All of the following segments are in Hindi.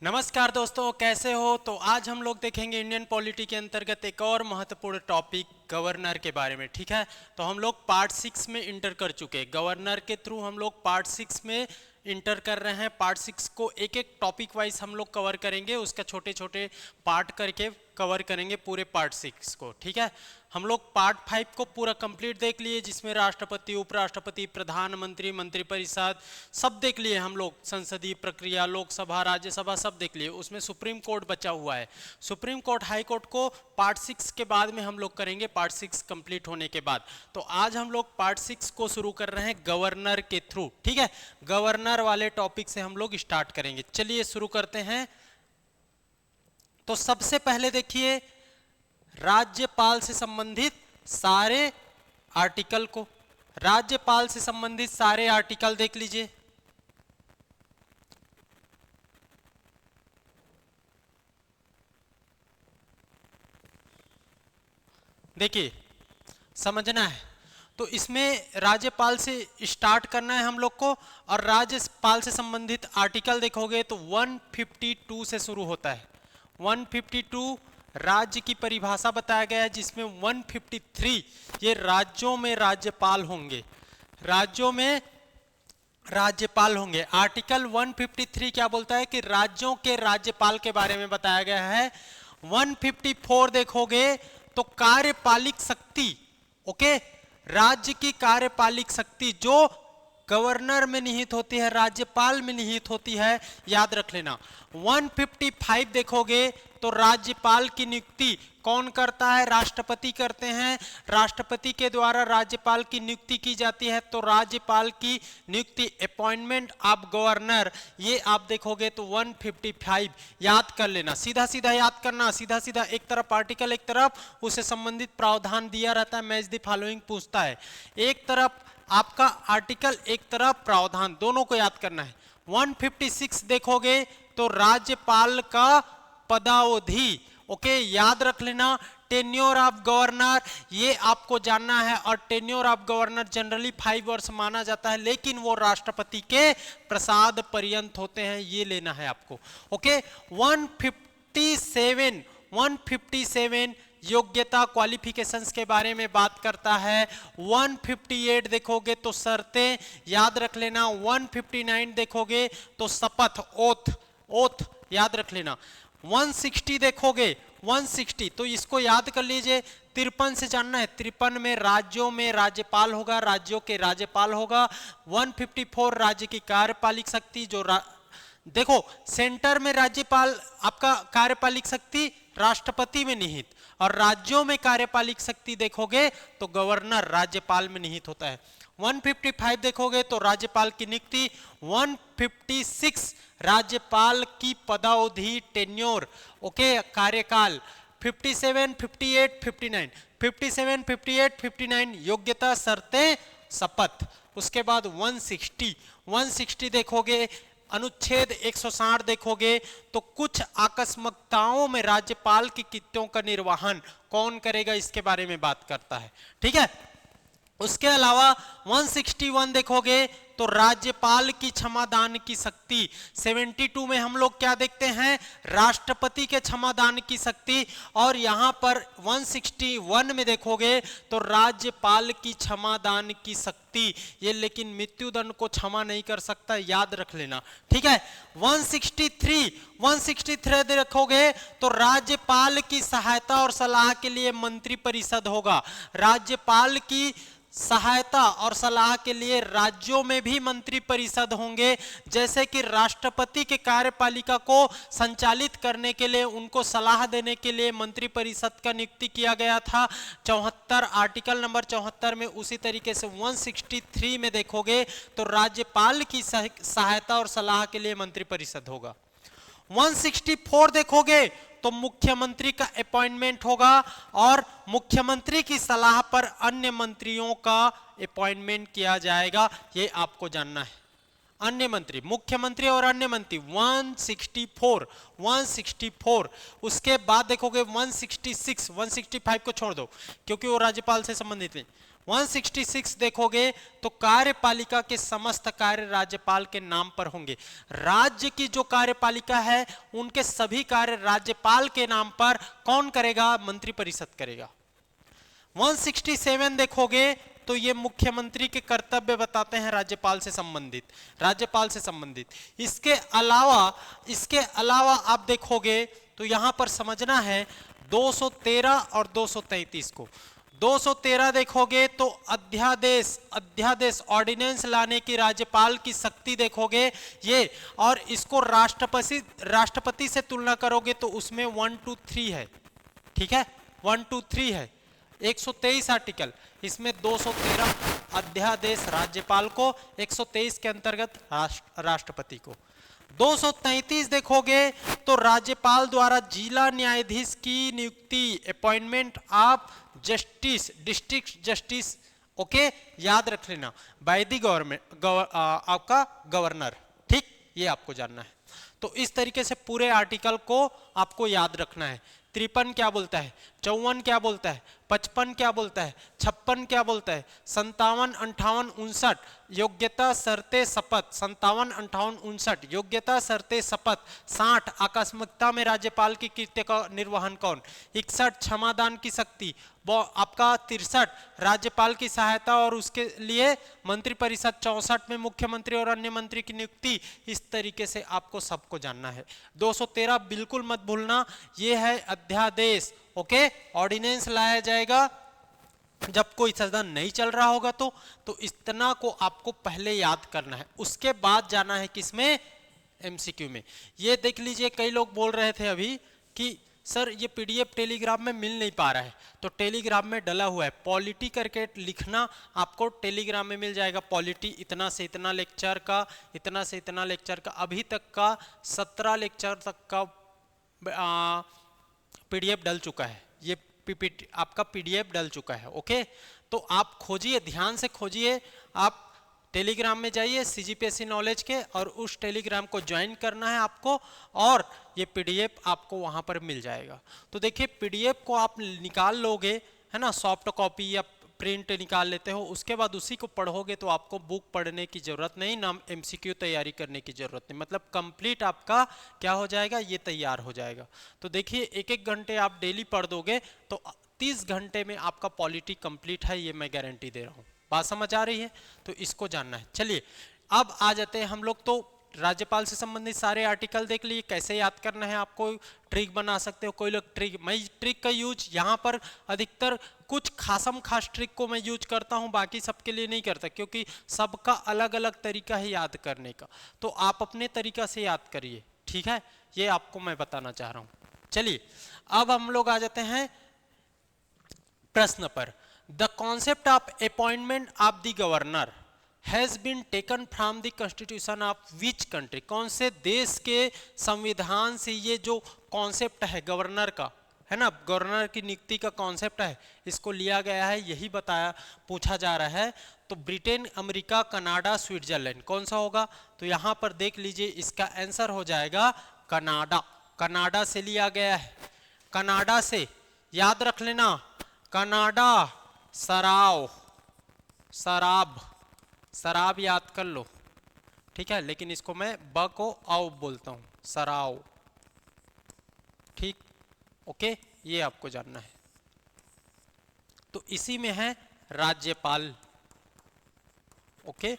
नमस्कार दोस्तों, कैसे हो। तो आज हम लोग देखेंगे इंडियन पॉलिटी के अंतर्गत एक और महत्वपूर्ण टॉपिक गवर्नर के बारे में। ठीक है, तो हम लोग पार्ट 6 में इंटर कर चुके हैं। गवर्नर के थ्रू हम लोग पार्ट 6 में इंटर कर रहे हैं। पार्ट 6 को एक एक टॉपिक वाइज हम लोग कवर करेंगे, उसका छोटे छोटे पार्ट करके कवर करेंगे पूरे पार्ट 6 को। ठीक है, हम लोग पार्ट 5 को पूरा कंप्लीट देख लिए, जिसमें राष्ट्रपति, उपराष्ट्रपति, प्रधानमंत्री, मंत्रिपरिषद सब देख लिए हम लोग। संसदीय प्रक्रिया, लोकसभा, राज्यसभा सब देख लिए। उसमें सुप्रीम कोर्ट बचा हुआ है। सुप्रीम कोर्ट, हाई कोर्ट को पार्ट 6 के बाद में हम लोग करेंगे, पार्ट 6 कंप्लीट होने के बाद। तो आज हम लोग पार्ट 6 को शुरू कर रहे हैं गवर्नर के थ्रू। ठीक है, गवर्नर वाले टॉपिक से हम लोग स्टार्ट करेंगे। चलिए शुरू करते हैं। तो सबसे पहले देखिए, राज्यपाल से संबंधित सारे आर्टिकल को, राज्यपाल से संबंधित सारे आर्टिकल देख लीजिए। देखिए, समझना है तो इसमें राज्यपाल से स्टार्ट करना है हम लोग को। और राज्यपाल से संबंधित आर्टिकल देखोगे तो 152 से शुरू होता है। 152 राज्य की परिभाषा बताया गया है, जिसमें 153 ये राज्यों में राज्यपाल होंगे, राज्यों में राज्यपाल होंगे। आर्टिकल 153 क्या बोलता है कि राज्यों के राज्यपाल के बारे में बताया गया है। 154 देखोगे तो कार्यपालिक शक्ति, ओके, राज्य की कार्यपालिक शक्ति जो गवर्नर में निहित होती है, राज्यपाल में निहित होती है, याद रख लेना। 155 देखोगे तो राज्यपाल की नियुक्ति कौन करता है? राष्ट्रपति करते हैं। राष्ट्रपति के द्वारा राज्यपाल की नियुक्ति की जाती है। तो राज्यपाल की नियुक्ति, अपॉइंटमेंट ऑफ गवर्नर, ये आप देखोगे तो 155 याद कर लेना। सीधा सीधा याद करना, सीधा सीधा एक तरफ आर्टिकल, एक तरफ उससे संबंधित प्रावधान दिया रहता है। मैच द फॉलोइंग पूछता है, एक तरफ आपका आर्टिकल, एक तरफ प्रावधान, दोनों को याद करना है। 156 देखोगे तो राज्यपाल का पदावधि, ओके, याद रख लेना। टेन्योर ऑफ गवर्नर, ये आपको जानना है। और टेन्योर ऑफ गवर्नर जनरली 5 वर्ष माना जाता है, लेकिन वो राष्ट्रपति के प्रसाद पर्यंत होते हैं, ये लेना है आपको। ओके, 157 योग्यता, क्वालिफिकेशंस के बारे में बात करता है। 158 देखोगे तो शर्तें, याद रख लेना। 159 देखोगे तो शपथ, ओथ याद रख लेना। 160 देखोगे, 160 तो इसको याद कर लीजिए। 53 से जानना है, 53 में राज्यों में राज्यपाल होगा, राज्यों के राज्यपाल होगा। 154 राज्य की कार्यपालिक शक्ति, जो देखो सेंटर में राज्यपाल आपका कार्यपालिक शक्ति राष्ट्रपति में निहित, और राज्यों में कार्यपालिक शक्ति देखोगे तो गवर्नर राज्यपाल में निहित होता है। 155 देखोगे तो राज्यपाल की नियुक्ति। 156 राज्यपाल की पदावधि, टेन्योर, ओके, कार्यकाल। 57, 58, 59, 57, 58, 59 योग्यता, शर्तें, शपथ। उसके बाद 160 देखोगे, अनुच्छेद 160 देखोगे तो कुछ आकस्मिकताओं में राज्यपाल की कृत्यों का निर्वहन कौन करेगा, इसके बारे में बात करता है। ठीक है, उसके अलावा 161 देखोगे तो राज्यपाल की क्षमादान की शक्ति। 72 में हम लोग क्या देखते हैं? राष्ट्रपति के क्षमादान की शक्ति। और यहां पर 161 में देखोगे तो राज्यपाल की क्षमादान की शक्ति, ये लेकिन मृत्युदंड को क्षमा नहीं कर सकता, याद रख लेना। ठीक है, 163 देखोगे तो राज्यपाल की सहायता और सलाह के लिए मंत्रिपरिषद होगा। राज्यपाल की सहायता और सलाह के लिए राज्यों में भी मंत्री परिषद होंगे। जैसे कि राष्ट्रपति के कार्यपालिका को संचालित करने के लिए, उनको सलाह देने के लिए मंत्री परिषद का नियुक्ति किया गया था 74, आर्टिकल नंबर 74 में। उसी तरीके से 163 में देखोगे तो राज्यपाल की सहायता और सलाह के लिए मंत्री परिषद होगा। 164 देखोगे तो मुख्यमंत्री का अपॉइंटमेंट होगा, और मुख्यमंत्री की सलाह पर अन्य मंत्रियों का अपॉइंटमेंट किया जाएगा, ये आपको जानना है। अन्य मंत्री, मुख्यमंत्री और अन्य मंत्री। 164। उसके बाद देखोगे 165 को छोड़ दो क्योंकि वो राज्यपाल से संबंधित नहीं। 166 देखोगे तो कार्यपालिका के समस्त कार्य राज्यपाल के नाम पर होंगे। राज्य की जो कार्यपालिका है उनके सभी कार्य राज्यपाल के नाम पर कौन करेगा? मंत्रिपरिषद करेगा। 167 देखोगे तो ये मुख्यमंत्री के कर्तव्य बताते हैं राज्यपाल से संबंधित। इसके अलावा आप देखोगे तो यहां पर समझना है 213 और 233 को। 213 देखोगे तो अध्यादेश ऑर्डिनेंस लाने की राज्यपाल की शक्ति देखोगे ये, और इसको राष्ट्रपति से तुलना करोगे तो उसमें 1 2 3 है, ठीक है, 1 2 3 है। 123 आर्टिकल, इसमें 213 अध्यादेश राज्यपाल को, 123 के अंतर्गत राष्ट्रपति को। 233 देखोगे तो राज्यपाल द्वारा जिला न्यायाधीश की नियुक्ति, appointment of justice, district justice, okay, याद रख लेना, बाय द गवर्नमेंट, आपका गवर्नर, ठीक, ये आपको जानना है। तो इस तरीके से पूरे आर्टिकल को आपको याद रखना है। 53 क्या बोलता है, 54 क्या बोलता है, 55 क्या बोलता है, 56 क्या बोलता है, 57, 58, 59 योग्यता शर्तें शपथ, 57, 58, 59 योग्यता शर्तें शपथ, 60 आकस्मिकता में राज्यपाल की कृत्य का निर्वहन कौन, 61 क्षमादान की शक्ति, वो आपका 63 राज्यपाल की सहायता और उसके लिए मंत्रिपरिषद, 64 में मुख्यमंत्री और अन्य मंत्री की नियुक्ति। इस तरीके से आपको सबको जानना है। 213 बिल्कुल मत भूलना, ये है अध्यादेश, ओके, ऑर्डिनेंस लाया जाएगा जब कोई सदन नहीं चल रहा होगा तो इतना को आपको पहले याद करना है, उसके बाद जाना है किसमें, एमसीक्यू में। ये देख लीजिए, कई लोग बोल रहे थे अभी कि सर ये पीडीएफ टेलीग्राम में मिल नहीं पा रहा है, तो टेलीग्राम में डला हुआ है, पॉलिटी करके लिखना, आपको टेलीग्राम में मिल जाएगा। पॉलिटी इतना से इतना लेक्चर का, इतना से इतना लेक्चर का, अभी तक का 17 लेक्चर तक का पीडीएफ डल चुका है, ये पीपीटी आपका पीडीएफ डल चुका है, ओके। तो आप खोजिए, ध्यान से खोजिए, आप टेलीग्राम में जाइए सीजीपीएससी नॉलेज के, और उस टेलीग्राम को ज्वाइन करना है आपको, और ये पीडीएफ आपको वहां पर मिल जाएगा। तो देखिए, पीडीएफ को आप निकाल लोगे, है ना, सॉफ्ट कॉपी या प्रिंट निकाल लेते हो, उसके बाद उसी को पढ़ोगे तो आपको बुक पढ़ने की जरूरत नहीं, ना एमसीक्यू तैयारी करने की जरूरत नहीं, मतलब कंप्लीट आपका क्या हो जाएगा, ये तैयार हो जाएगा। तो देखिए, एक एक घंटे आप डेली पढ़ दोगे तो 30 घंटे में आपका पॉलिटी कंप्लीट है, ये मैं गारंटी दे रहा हूँ। बात समझ आ रही है? तो इसको जानना है। चलिए अब आ जाते हैं हम लोग, तो राज्यपाल से संबंधित सारे आर्टिकल देख लिए, कैसे याद करना है, आपको ट्रिक बना सकते हो। कोई लोग ट्रिक, मैं ट्रिक का यूज यहाँ पर अधिकतर कुछ खासम खास ट्रिक को मैं यूज करता हूँ, बाकी सबके लिए नहीं करता, क्योंकि सबका अलग अलग तरीका है याद करने का, तो आप अपने तरीका से याद करिए, ठीक है, ये आपको मैं बताना चाह रहा हूँ। चलिए अब हम लोग आ जाते हैं प्रश्न पर। The concept of appointment of the governor has been taken from the constitution of which country, कौन से देश के संविधान से ये जो कॉन्सेप्ट है गवर्नर का, है ना, गवर्नर की नियुक्ति का कॉन्सेप्ट है, इसको लिया गया है, यही पूछा जा रहा है। तो ब्रिटेन, अमेरिका, कनाडा, स्विट्जरलैंड, कौन सा होगा? तो यहां पर देख लीजिए, इसका आंसर हो जाएगा कनाडा। कनाडा से लिया गया है, कनाडा से, याद रख लेना, कनाडा, शराब याद कर लो, ठीक है, लेकिन इसको मैं ब को आओ बोलता हूं, सराव, ठीक, ओके, ये आपको जानना है। तो इसी में है राज्यपाल, ओके,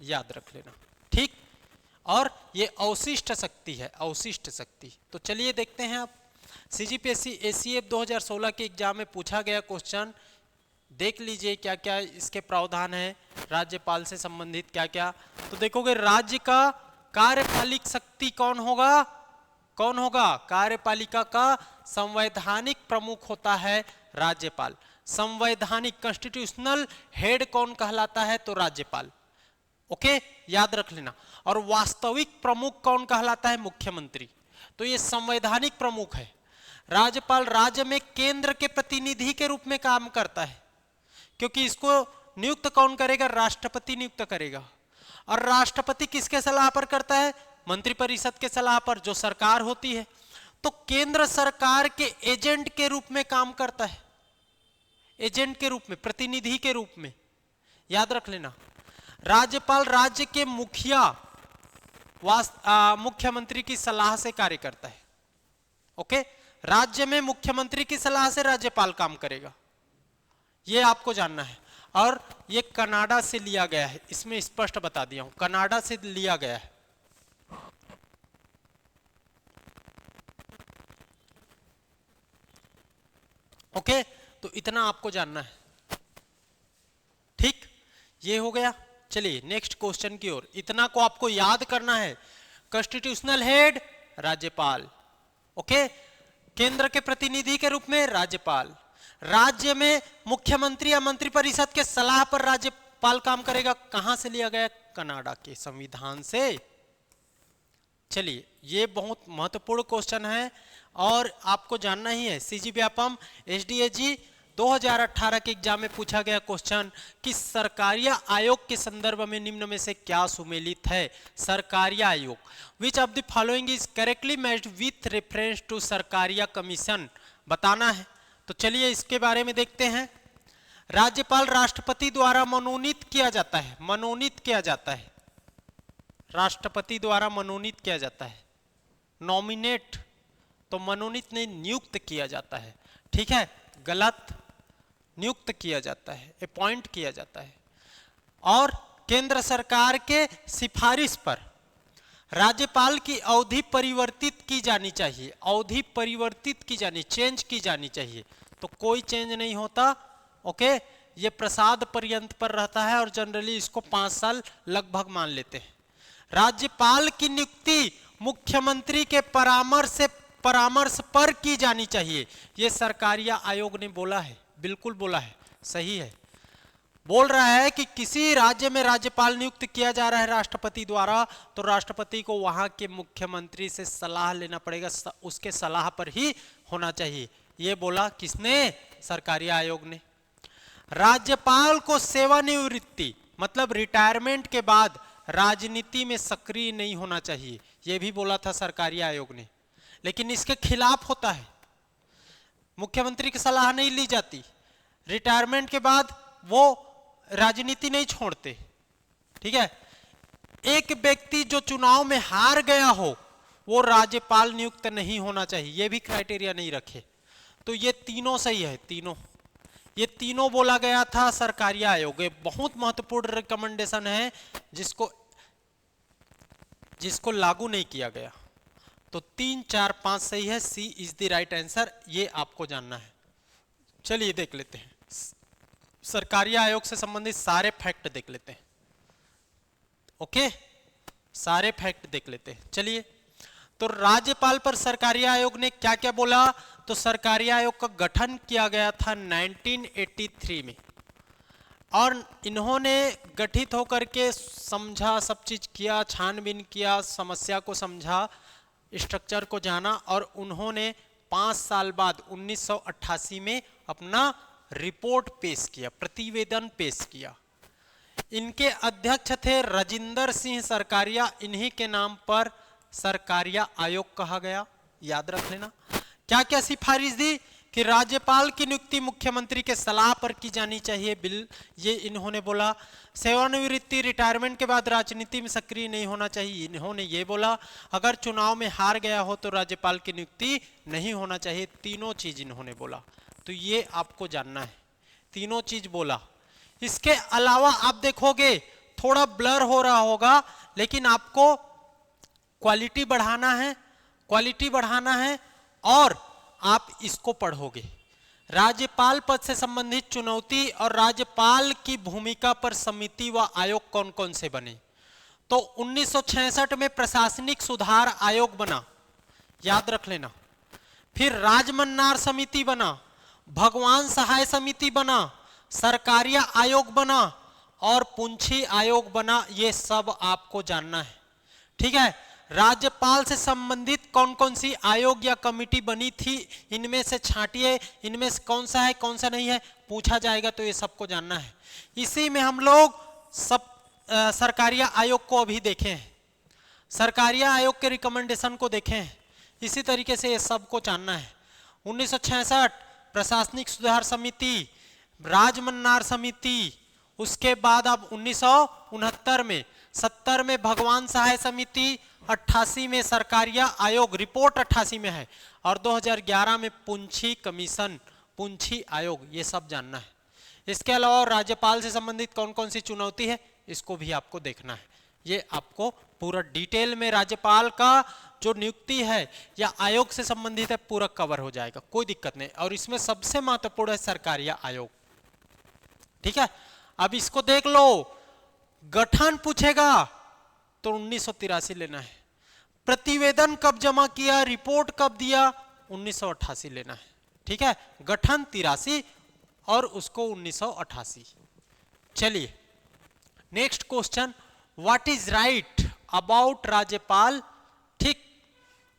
याद रख लेना, ठीक। और ये अवशिष्ट शक्ति है, अवशिष्ट शक्ति। तो चलिए देखते हैं आप, सीजीपीएससी एसीएफ 2016 के एग्जाम में पूछा गया क्वेश्चन, देख लीजिए क्या क्या इसके प्रावधान है, राज्यपाल से संबंधित क्या क्या। तो देखोगे, राज्य का कार्यपालिक शक्ति कौन होगा, कौन होगा? कार्यपालिका का संवैधानिक प्रमुख होता है राज्यपाल। संवैधानिक कॉन्स्टिट्यूशनल हेड कौन कहलाता है? तो राज्यपाल, ओके, याद रख लेना। और वास्तविक प्रमुख कौन कहलाता है? मुख्यमंत्री। तो ये संवैधानिक प्रमुख है। राज्यपाल राज्य में केंद्र के प्रतिनिधि के रूप में काम करता है, क्योंकि इसको नियुक्त कौन करेगा? राष्ट्रपति नियुक्त करेगा। और राष्ट्रपति किसके सलाह पर करता है? मंत्रिपरिषद के सलाह पर, जो सरकार होती है। तो केंद्र सरकार के एजेंट के रूप में काम करता है। एजेंट के रूप में, प्रतिनिधि के रूप में, याद रख लेना। राज्यपाल राज्य के मुखिया मुख्यमंत्री की सलाह से कार्य करता है। ओके, राज्य में मुख्यमंत्री की सलाह से राज्यपाल काम करेगा, ये आपको जानना है। और ये कनाडा से लिया गया है, इसमें स्पष्ट बता दिया हूं, कनाडा से लिया गया है। ओके, तो इतना आपको जानना है, ठीक, ये हो गया। चलिए नेक्स्ट क्वेश्चन की ओर। इतना को आपको याद करना है। कॉन्स्टिट्यूशनल हेड राज्यपाल, ओके, केंद्र के प्रतिनिधि के रूप में राज्यपाल, राज्य में मुख्यमंत्री या मंत्रिपरिषद के सलाह पर राज्यपाल काम करेगा। कहां से लिया गया? कनाडा के संविधान से। चलिए, ये बहुत महत्वपूर्ण क्वेश्चन है और आपको जानना ही है। सीजी व्यापम एसडीएजी 2018 के एग्जाम में पूछा गया क्वेश्चन कि सरकारिया आयोग के संदर्भ में निम्न में से क्या सुमेलित है? सरकारिया आयोग, which of the following is correctly matched with reference to Sarkaria commission, बताना है। तो चलिए इसके बारे में देखते हैं। राज्यपाल राष्ट्रपति द्वारा मनोनीत किया जाता है, मनोनीत किया जाता है, राष्ट्रपति द्वारा मनोनीत किया जाता है। नॉमिनेट तो मनोनीत नहीं, नियुक्त किया जाता है, ठीक है, गलत, नियुक्त किया जाता है, अपॉइंट किया जाता है। और केंद्र सरकार के सिफारिश पर राज्यपाल की अवधि परिवर्तित की जानी चाहिए, अवधि परिवर्तित की जानी, चेंज की जानी चाहिए। तो कोई चेंज नहीं होता, ओके, ये प्रसाद पर्यंत पर रहता है और जनरली इसको 5 साल लगभग मान लेते हैं। राज्यपाल की नियुक्ति मुख्यमंत्री के परामर्श पर की जानी चाहिए, ये सरकारिया आयोग ने बोला है, बिल्कुल बोला है, सही है। बोल रहा है कि किसी राज्य में राज्यपाल नियुक्त किया जा रहा है राष्ट्रपति द्वारा, तो राष्ट्रपति को वहां के मुख्यमंत्री से सलाह लेना पड़ेगा, उसके सलाह पर ही होना चाहिए। ये बोला किसने? सरकारिया आयोग ने। राज्यपाल को सेवानिवृत्ति मतलब रिटायरमेंट के बाद राजनीति में सक्रिय नहीं होना चाहिए, यह भी बोला था सरकारिया आयोग ने, लेकिन इसके खिलाफ होता है। मुख्यमंत्री की सलाह नहीं ली जाती, रिटायरमेंट के बाद वो राजनीति नहीं छोड़ते, ठीक है। एक व्यक्ति जो चुनाव में हार गया हो वो राज्यपाल नियुक्त नहीं होना चाहिए, ये भी क्राइटेरिया नहीं रखे। तो ये तीनों सही है, तीनों, ये तीनों बोला गया था सरकारिया आयोग। बहुत महत्वपूर्ण रिकमेंडेशन है जिसको लागू नहीं किया गया। तो 3, 4, 5 सही है, सी इज द राइट आंसर, ये आपको जानना है। चलिए देख लेते हैं, सरकारिया आयोग से संबंधित सारे फैक्ट देख लेते हैं। ओके, सारे फैक्ट देख लेते हैं। चलिए, तो राज्यपाल पर सरकारिया आयोग ने क्या क्या बोला? तो सरकारिया आयोग का गठन किया गया था 1983 में, और इन्होंने गठित होकर के समझा, सब चीज किया, छानबीन किया, समस्या को समझा, स्ट्रक्चर को जाना, और उन्होंने 5 साल बाद 1988 में अपना रिपोर्ट पेश किया, प्रतिवेदन पेश किया। इनके अध्यक्ष थे राजिंदर सिंह सरकारिया, इन्हीं के नाम पर सरकारिया आयोग कहा गया, याद रख लेना। क्या क्या सिफारिश दी? कि राज्यपाल की नियुक्ति मुख्यमंत्री के सलाह पर की जानी चाहिए, बिल ये इन्होंने बोला। सेवानिवृत्ति रिटायरमेंट के बाद राजनीति में सक्रिय नहीं होना चाहिए, इन्होंने ये बोला। अगर चुनाव में हार गया हो तो राज्यपाल की नियुक्ति नहीं होना चाहिए, तीनों चीज इन्होंने बोला। तो ये आपको जानना है, तीनों चीज बोला। इसके अलावा आप देखोगे थोड़ा ब्लर हो रहा होगा, लेकिन आपको क्वालिटी बढ़ाना है, क्वालिटी बढ़ाना है, और आप इसको पढ़ोगे। राज्यपाल पद से संबंधित चुनौती और राज्यपाल की भूमिका पर समिति व आयोग कौन कौन से बने? तो 1966 में प्रशासनिक सुधार आयोग बना, याद रख लेना। फिर राजमन्नार समिति बना, भगवान सहाय समिति बना, सरकारिया आयोग बना और पुंछी आयोग बना। ये सब आपको जानना है, ठीक है। राज्यपाल से संबंधित कौन कौन सी आयोग या कमिटी बनी थी, इनमें से छांटिए, इनमें से कौन सा है कौन सा नहीं है, पूछा जाएगा, तो ये सबको जानना है। इसी में हम लोग सब सरकारिया आयोग को अभी देखे हैं, सरकारिया आयोग के रिकमेंडेशन को देखे हैं, इसी तरीके से ये सबको जानना है। 1966 प्रशासनिक सुधार समिति, राजमन्नार समिति, उसके बाद अब 1969 में, 70 में भगवान सहाय समिति, 88 में सरकारिया आयोग, रिपोर्ट 88 में है, और 2011 में पुंछी कमीशन, पुंछी आयोग, ये सब जानना है। इसके अलावा राज्यपाल से संबंधित कौन कौन सी चुनौती है इसको भी आपको देखना है। ये आपको पूरा डिटेल में राज्यपाल का जो नियुक्ति है या आयोग से संबंधित है पूरा कवर हो जाएगा, कोई दिक्कत नहीं। और इसमें सबसे महत्वपूर्ण है सरकारिया आयोग, ठीक है। अब इसको देख लो, गठन पूछेगा तो 1983 लेना है, प्रतिवेदन कब जमा किया, रिपोर्ट कब दिया, 1988 लेना है, ठीक है। गठन 83 और उसको 1988। चलिए next question, what is right about राज्यपाल, ठीक।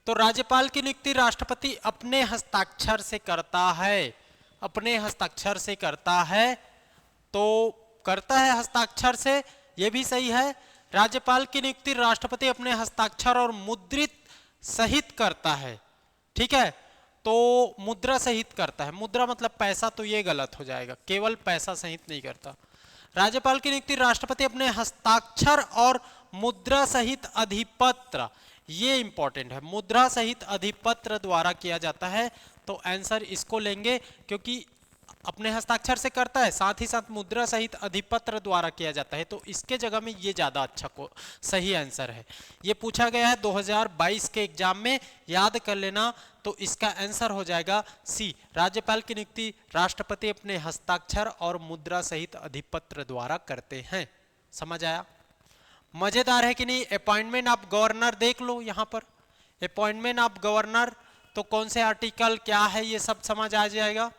तो राज्यपाल की नियुक्ति राष्ट्रपति अपने हस्ताक्षर से करता है, अपने हस्ताक्षर से करता है, तो करता है हस्ताक्षर से, यह भी सही है। राज्यपाल की नियुक्ति राष्ट्रपति अपने हस्ताक्षर और मुद्रित सहित करता है, ठीक है। तो मुद्रा सहित करता है, मुद्रा मतलब पैसा, तो ये गलत हो जाएगा, केवल पैसा सहित नहीं करता। राज्यपाल की नियुक्ति राष्ट्रपति अपने हस्ताक्षर और मुद्रा सहित अधिपत्र, ये इंपॉर्टेंट है, मुद्रा सहित अधिपत्र द्वारा किया जाता है। तो आंसर इसको लेंगे क्योंकि अपने हस्ताक्षर से करता है, साथ ही साथ मुद्रा सहित अधिपत्र द्वारा किया जाता है, तो इसके जगह में ये ज्यादा अच्छा को सही आंसर है। ये पूछा गया है 2022 के एग्जाम में, याद कर लेना। तो इसका आंसर हो जाएगा सी, राज्यपाल की नियुक्ति राष्ट्रपति अपने हस्ताक्षर और मुद्रा सहित अधिपत्र द्वारा करते हैं। समझ आया? मजेदार है कि नहीं? अपॉइंटमेंट ऑफ गवर्नर देख लो, यहां पर अपॉइंटमेंट ऑफ गवर्नर, तो कौन से आर्टिकल क्या है ये सब समझ आ जाएगा,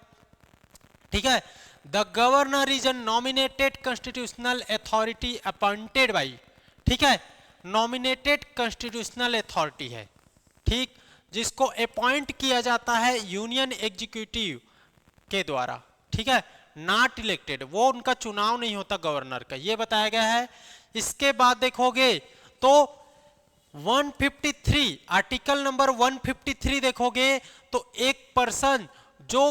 ठीक है। The governor is a nominated constitutional authority appointed by, ठीक है, नॉमिनेटेड कॉन्स्टिट्यूशनल अथॉरिटी है, ठीक, जिसको अपॉइंट किया जाता है यूनियन एग्जीक्यूटिव के द्वारा, ठीक है, नॉट इलेक्टेड, वो उनका चुनाव नहीं होता गवर्नर का, ये बताया गया है। इसके बाद देखोगे तो 153, आर्टिकल नंबर 153 देखोगे तो एक पर्सन जो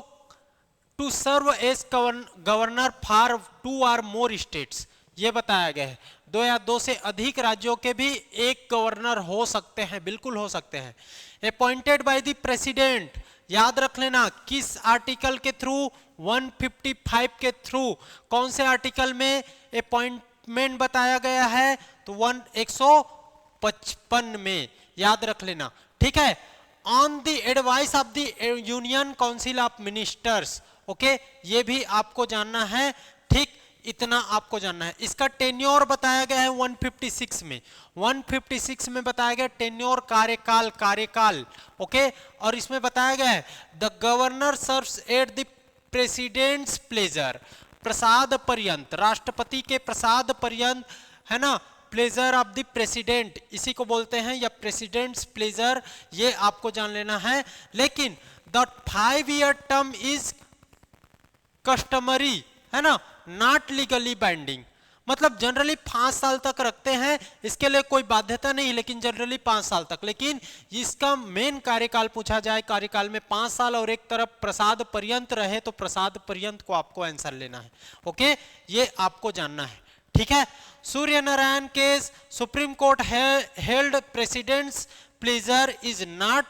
to serve as governor for 2 or more states, ये बताया गया है। 2 या 2 से अधिक राज्यों के भी एक गवर्नर हो सकते हैं, बिल्कुल हो सकते हैं। अपॉइंटेड बाय द प्रेसिडेंट, याद रख लेना किस आर्टिकल के थ्रू, 155 के थ्रू। कौन से आर्टिकल में अपॉइंटमेंट बताया गया है? तो 155 में, याद रख लेना, ठीक है। On the advice of the union council of ministers, okay, ये भी आपको जानना है, ठीक, इतना आपको जानना है। इसका टेन्योर बताया गया है 156 में, 156 में बताया गया टेन्योर, कार्यकाल, कार्यकाल, ओके। और इसमें बताया गया है the governor serves at the president's pleasure, प्रसाद पर्यंत, राष्ट्रपति के प्रसाद पर्यंत, है ना, प्लेजर ऑफ द प्रेसिडेंट इसी को बोलते हैं, या प्रेसिडेंट्स प्लेजर, ये आपको जान लेना है। लेकिन the 5 year term is customary, है ना, नॉट लीगली बाइंडिंग, मतलब जनरली 5 साल तक रखते हैं, इसके लिए कोई बाध्यता नहीं, लेकिन जनरली 5 साल तक। लेकिन इसका मेन कार्यकाल पूछा जाए, कार्यकाल में 5 साल और एक तरफ प्रसाद पर्यंत रहे, तो प्रसाद पर्यंत को आपको आंसर लेना है, ओके, ये आपको जानना है, ठीक है। Surya Narayan case, Supreme Court held president's pleasure is not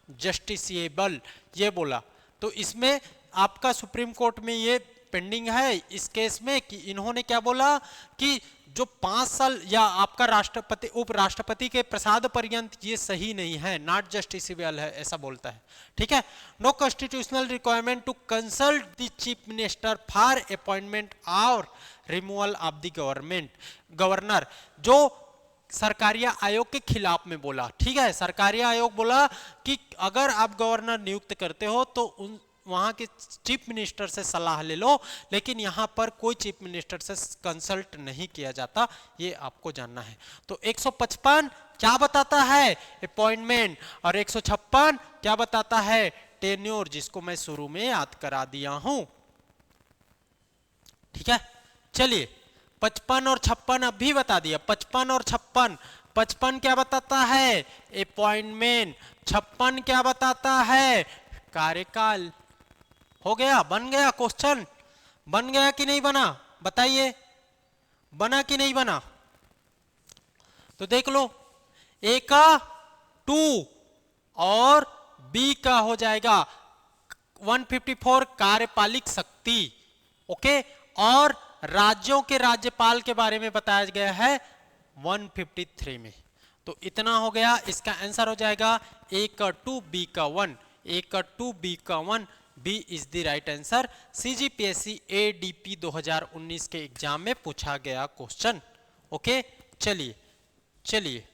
justiciable, ये बोला। तो इसमें आपका सुप्रीम कोर्ट में ये पेंडिंग है इस केस में कि इन्होंने क्या बोला कि जो 5 साल या आपका राष्ट्रपति उपराष्ट्रपति के प्रसाद पर्यंत ये सही नहीं है, नॉट जस्टिसिबल है, ऐसा बोलता है, ठीक है। No constitutional requirement to consult the chief minister for appointment और रिमूवल ऑफ द गवर्नर, जो सरकारिया आयोग के खिलाफ में बोला, ठीक है। सरकारिया आयोग बोला कि अगर आप गवर्नर नियुक्त करते हो तो उन वहां के चीफ मिनिस्टर से सलाह ले लो, लेकिन यहां पर कोई चीफ मिनिस्टर से कंसल्ट नहीं किया जाता, ये आपको जानना है। तो 155 क्या बताता है? अपॉइंटमेंट, और 156 क्या बताता है? टेन्योर, जिसको मैं शुरू में याद करा दिया हूं, ठीक है। चलिए 55 और 56 अभी बता दिया, 55 और 56, 55 क्या बताता है? अपॉइंटमेंट, 56 क्या बताता है? कार्यकाल। हो गया, बन गया क्वेश्चन, बन गया कि नहीं बना, बताइए, बना कि नहीं बना? तो देख लो, ए का 2 और बी का हो जाएगा 154 कार्यपालिक शक्ति, ओके। और राज्यों के राज्यपाल के बारे में बताया गया है 153 में। तो इतना हो गया, इसका आंसर हो जाएगा ए का 2 बी का 1, ए का 2 बी का 1, B is the right answer. CGPSC ADP 2019 के एग्जाम में पूछा गया क्वेश्चन, ओके। चलिए चलिए,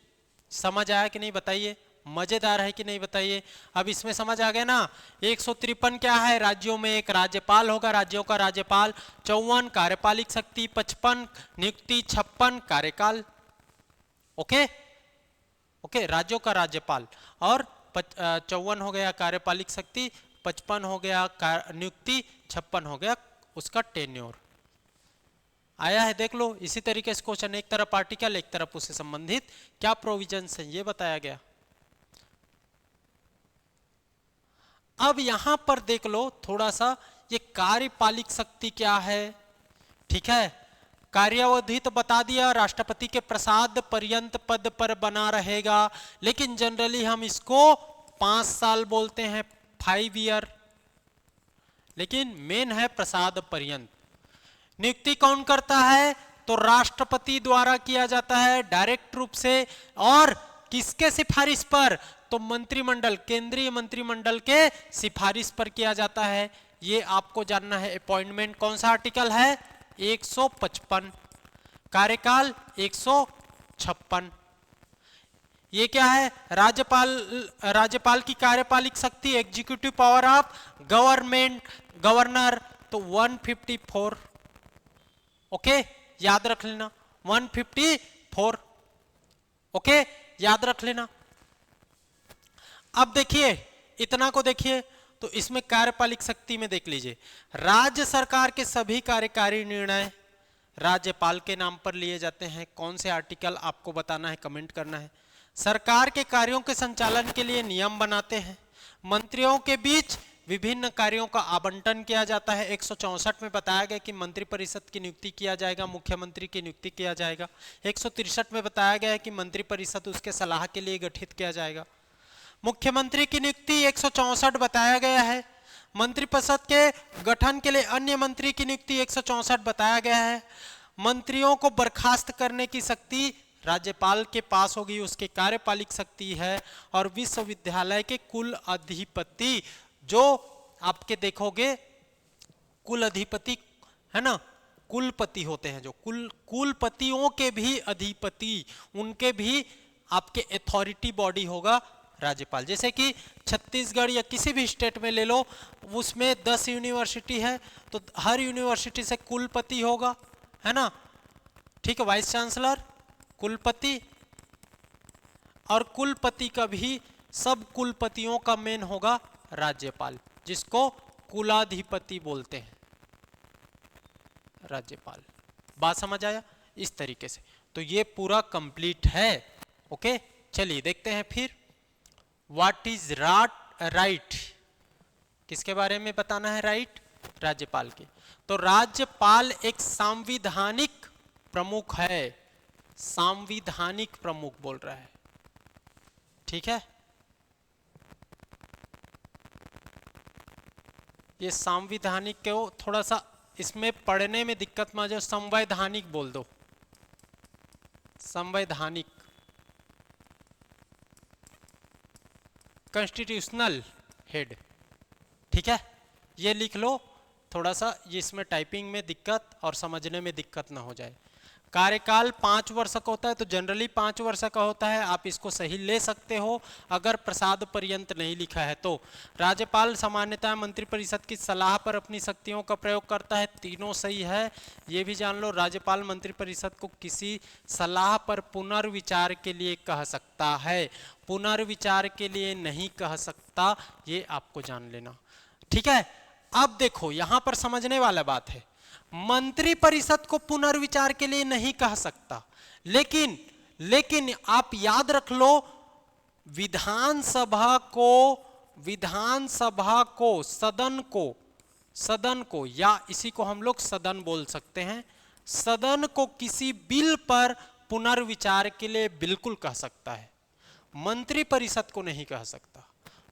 समझ आया कि नहीं बताइए, मजेदार है कि नहीं बताइए। अब इसमें समझ आ गया ना। 153 क्या है, राज्यों में एक राज्यपाल होगा, राज्यों का राज्यपाल। 54 कार्यपालिक शक्ति, 55 नियुक्ति, 56 कार्यकाल, ओके ओके, राज्यों का राज्यपाल। और 54 हो गया कार्यपालिक शक्ति, 55 हो गया नियुक्ति, 56 हो गया उसका टेन्योर। आया है, देख लो। इसी तरीके से क्वेश्चन, एक तरफ आर्टिकल, एक तरफ उससे संबंधित क्या प्रोविजन है ये बताया गया। अब यहां पर देख लो थोड़ा सा, ये कार्यपालिक शक्ति क्या है, ठीक है। कार्यावधि तो बता दिया, राष्ट्रपति के प्रसाद पर्यंत पद पर बना रहेगा, लेकिन जनरली हम इसको 5 साल बोलते हैं, 5 ईयर, लेकिन मेन है प्रसाद पर्यंत। नियुक्ति कौन करता है, तो राष्ट्रपति द्वारा किया जाता है डायरेक्ट रूप से। और किसके सिफारिश पर, तो मंत्रिमंडल, केंद्रीय मंत्रिमंडल के सिफारिश पर किया जाता है। ये आपको जानना है। अपॉइंटमेंट कौन सा आर्टिकल है, 155, कार्यकाल 156। ये क्या है, राज्यपाल की कार्यपालिक शक्ति, executive power of government, governor, तो 154, ओके, याद रख लेना 154, ओके, याद रख लेना। अब देखिए, इतना को देखिए, तो इसमें कार्यपालिक शक्ति में देख लीजिए, राज्य सरकार के सभी कार्यकारी निर्णय राज्यपाल के नाम पर लिए जाते हैं। कौन से आर्टिकल आपको बताना है, कमेंट करना है। सरकार के कार्यों के संचालन के लिए नियम बनाते हैं। मंत्रियों के बीच विभिन्न कार्यों का आवंटन किया जाता है। 164 में बताया गया कि मंत्रिपरिषद की नियुक्ति किया जाएगा, मुख्यमंत्री की नियुक्ति किया जाएगा। 163 में बताया गया है कि मंत्रिपरिषद उसके सलाह के लिए गठित किया जाएगा। मुख्यमंत्री की नियुक्ति 164 बताया गया है। मंत्रिपरिषद के गठन के लिए अन्य मंत्री की नियुक्ति 164 बताया गया है। मंत्रियों को बर्खास्त करने की शक्ति राज्यपाल के पास होगी, उसके कार्यपालिक शक्ति है। और विश्वविद्यालय के कुल अधिपति, जो आपके देखोगे कुल अधिपति है ना, कुलपति होते हैं, जो कुलपतियों के भी अधिपति, उनके भी आपके अथॉरिटी बॉडी होगा राज्यपाल। जैसे कि छत्तीसगढ़ या किसी भी स्टेट में ले लो, उसमें 10 यूनिवर्सिटी है, तो हर यूनिवर्सिटी से कुलपति होगा, है ना, ठीक है, वाइस चांसलर, कुलपति। और कुलपति का भी, सब कुलपतियों का मेन होगा राज्यपाल, जिसको कुलाधिपति बोलते हैं, राज्यपाल। बात समझ आया, इस तरीके से। तो ये पूरा कंप्लीट है, ओके। चलिए देखते हैं फिर, व्हाट इज राइट, किसके बारे में बताना है, राइट, राज्यपाल के। तो राज्यपाल एक संवैधानिक प्रमुख है, संवैधानिक प्रमुख बोल रहा है, ठीक है। ये संवैधानिक को थोड़ा सा इसमें पढ़ने में दिक्कत में आ जाए, संवैधानिक बोल दो, संवैधानिक, कॉन्स्टिट्यूशनल हेड, ठीक है। ये लिख लो थोड़ा सा, ये इसमें टाइपिंग में दिक्कत और समझने में दिक्कत ना हो जाए। कार्यकाल 5 वर्ष का होता है, तो जनरली 5 वर्ष का होता है, आप इसको सही ले सकते हो अगर प्रसाद पर्यंत नहीं लिखा है तो। राज्यपाल सामान्यतः मंत्रिपरिषद की सलाह पर अपनी शक्तियों का प्रयोग करता है, तीनों सही है, ये भी जान लो। राज्यपाल मंत्रिपरिषद को किसी सलाह पर पुनर्विचार के लिए कह सकता है, पुनर्विचार के लिए नहीं कह सकता, ये आपको जान लेना, ठीक है। अब देखो यहां पर समझने वाला बात है, मंत्रिपरिषद को पुनर्विचार के लिए नहीं कह सकता, लेकिन आप याद रख लो, विधानसभा को, सदन को सदन को, या इसी को हम लोग सदन बोल सकते हैं, सदन को किसी बिल पर पुनर्विचार के लिए बिल्कुल कह सकता है, मंत्री परिषद को नहीं कह सकता।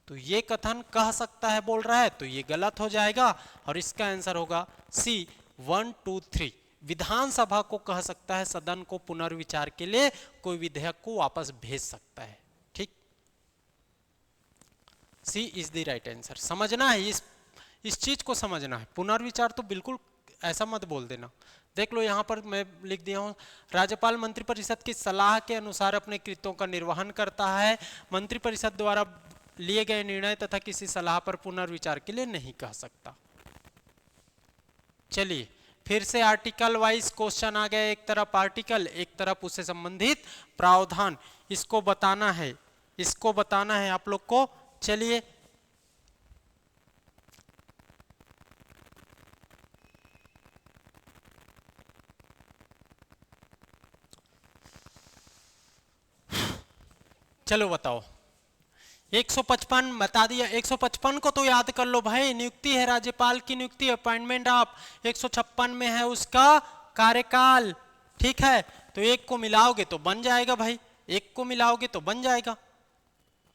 तो ये कथन कह सकता है बोल रहा है, तो ये गलत हो जाएगा और इसका आंसर होगा सी 1 2 3। विधानसभा को कह सकता है, सदन को पुनर्विचार के लिए कोई विधेयक को वापस भेज सकता है। ठीक, सी इज द राइट आंसर। समझना है, इस चीज को समझना है। पुनर्विचार तो बिल्कुल ऐसा मत बोल देना। देख लो यहाँ पर मैं लिख दिया हूँ, राज्यपाल मंत्रिपरिषद की सलाह के अनुसार अपने कृत्यों का निर्वहन करता है, मंत्रिपरिषद द्वारा लिए गए निर्णय तथा किसी सलाह पर पुनर्विचार के लिए नहीं कह सकता। चलिए फिर से आर्टिकल वाइज क्वेश्चन आ गया, एक तरफ आर्टिकल एक तरफ उससे संबंधित प्रावधान, इसको बताना है, इसको बताना है आप लोग को। चलिए चलो बताओ, 155 बता दिया, 155 को तो याद कर लो भाई, नियुक्ति है राज्यपाल की नियुक्ति, अपॉइंटमेंट ऑफ। 156 में है उसका कार्यकाल। ठीक है, तो एक को मिलाओगे तो बन जाएगा भाई, एक को मिलाओगे तो बन जाएगा,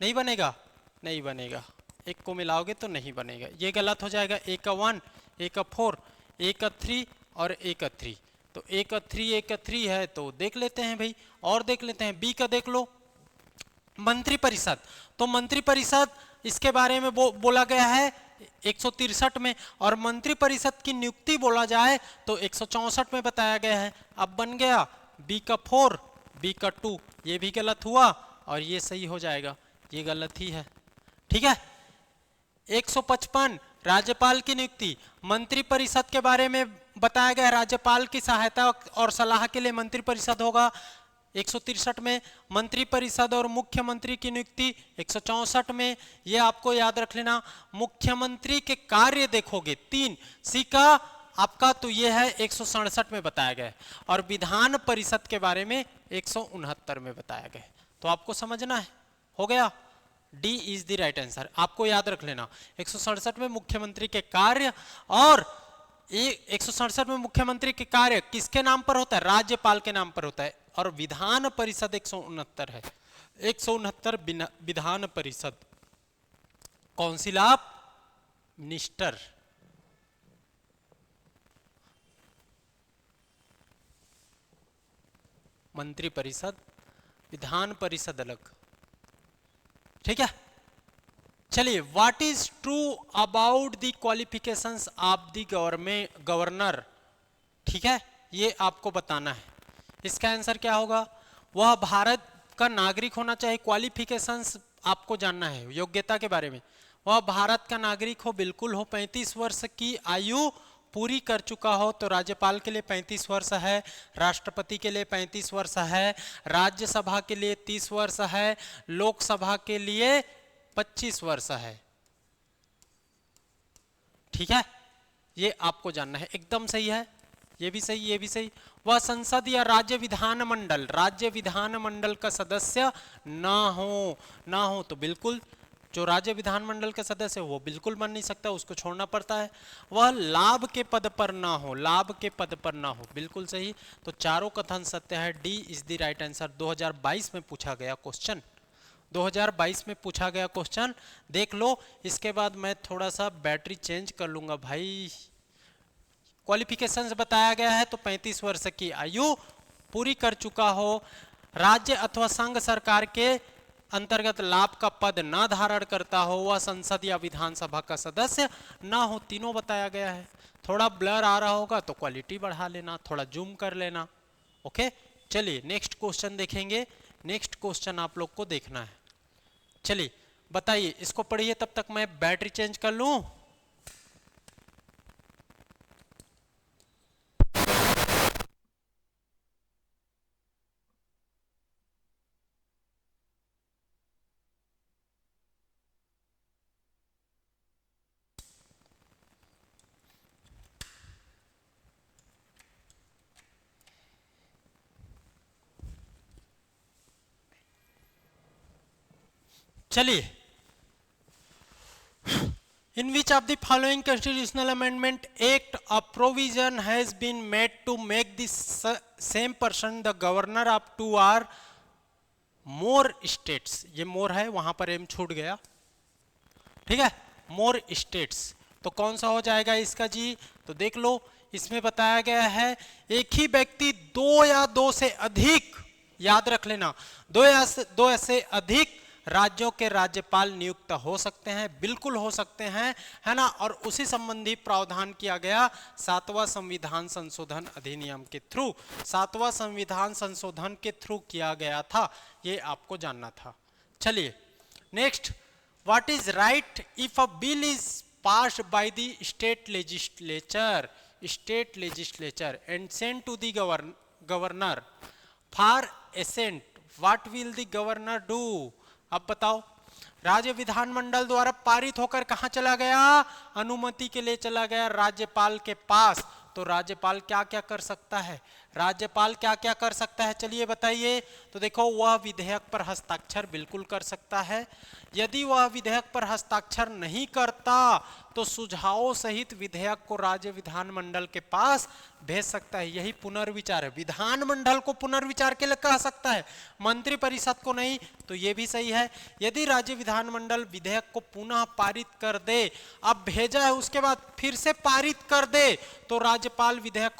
नहीं बनेगा, नहीं बनेगा, एक को मिलाओगे तो नहीं बनेगा, ये गलत हो जाएगा। ए का 1, ए का 4, ए का 3 और ए का 3, तो ए का 3 ए का 3 है, तो देख लेते हैं भाई, और देख लेते हैं बी का, देख लो मंत्रिपरिषद। तो मंत्रिपरिषद इसके बारे में बोला गया है 163 में, और मंत्रिपरिषद की नियुक्ति बोला जाए तो 164 में बताया गया है। अब बन गया बी का 4, बी का 2, ये भी गलत हुआ और ये सही हो जाएगा, ये गलत ही है। ठीक है, 155 राज्यपाल की नियुक्ति, मंत्रिपरिषद के बारे में बताया गया, राज्यपाल की सहायता और सलाह के लिए मंत्रिपरिषद होगा। 163 में मंत्रिपरिषद और मुख्यमंत्री की नियुक्ति, 164 में, ये आपको याद रख लेना। मुख्यमंत्री के कार्य देखोगे 3, सी का आपका, तो ये है 167 में बताया गया, और विधान परिषद के बारे में 169 में बताया गया। तो आपको समझना है, हो गया, D is the right answer, आपको याद रख लेना। 167 में मुख्यमंत्री के कार्य, और 167 में मुख्यमंत्री के कार्य किसके नाम पर होता है, राज्यपाल के नाम पर होता है, और विधान परिषद 169 है, 169 Vidhan Parishad, council of minister. मंत्री परिषद, विधान परिषद अलग। ठीक है, चलिए, what is true about the qualifications of the governor. ठीक है, ये आपको बताना है। इसका आंसर क्या होगा, वह भारत का नागरिक होना चाहिए। क्वालिफिकेशंस आपको जानना है, योग्यता के बारे में। वह भारत का नागरिक हो, बिल्कुल हो, 35 वर्ष की आयु पूरी कर चुका हो, तो राज्यपाल के लिए 35 वर्ष है, राष्ट्रपति के लिए 35 वर्ष है, राज्यसभा के लिए 30 वर्ष है, लोकसभा के लिए 25 वर्ष है। ठीक है, ये आपको जानना है, एकदम सही है, ये भी सही, ये भी सही। वह संसद या राज्य विधानमंडल का सदस्य ना हो, तो बिल्कुल जो राज्य विधानमंडल का सदस्य है वो बिल्कुल बन नहीं सकता, उसको छोड़ना पड़ता है। वह लाभ के पद पर ना हो, बिल्कुल सही। तो चारों कथन सत्य है, D is the right answer. 2022 में पूछा गया क्वेश्चन, 2022 में पूछा गया क्वेश्चन, देख लो। इसके बाद मैं थोड़ा सा बैटरी चेंज कर लूंगा भाई। क्वालिफिकेशंस बताया गया है, तो 35 वर्ष की आयु पूरी कर चुका हो, राज्य अथवा संघ सरकार के अंतर्गत लाभ का पद ना धारण करता हो, वह संसद या विधानसभा का सदस्य ना हो, तीनों बताया गया है। थोड़ा ब्लर आ रहा होगा तो क्वालिटी बढ़ा लेना, थोड़ा जूम कर लेना। ओके, चलिए नेक्स्ट क्वेश्चन देखेंगे। नेक्स्ट क्वेश्चन आप लोग को देखना है। चलिए बताइए, इसको पढ़िए, तब तक मैं बैटरी चेंज कर लूं। चलिए, In which of the following constitutional amendment act a provision has been made to make the same person the governor of 2 or more states? ये more है, वहां पर एम छूट गया, ठीक है, मोर स्टेट्स, तो कौन सा हो जाएगा इसका जी? तो देख लो, इसमें बताया गया है एक ही व्यक्ति 2 या 2 से अधिक, याद रख लेना, 2 से अधिक राज्यों के राज्यपाल नियुक्त हो सकते हैं, बिल्कुल हो सकते हैं, है ना। और उसी संबंधी प्रावधान किया गया 7वां संविधान संशोधन अधिनियम के थ्रू, 7वां संविधान संशोधन के थ्रू किया गया था, ये आपको जानना था। चलिए next, what is right if a bill is passed by the state legislature and sent to the governor for assent, what will the governor do? अब बताओ, राज्य विधानमंडल द्वारा पारित होकर कहां चला गया? अनुमति के लिए चला गया राज्यपाल के पास। तो राज्यपाल क्या क्या कर सकता है? राज्यपाल क्या क्या कर सकता है, चलिए बताइए। तो देखो, वह विधेयक पर हस्ताक्षर बिल्कुल कर सकता है। यदि वह विधेयक पर हस्ताक्षर नहीं करता तो सुझावों सहित विधेयक को राज्य विधानमंडल के पास भेज सकता है। यही पुनर्विचार है, विधानमंडल को पुनर्विचार के लिए कह सकता है, मंत्री परिषद को नहीं। तो ये भी सही है। यदि राज्य विधानमंडल विधेयक को पुनः पारित कर दे, अब भेजा है उसके बाद फिर से पारित कर दे, तो राज्यपाल विधेयक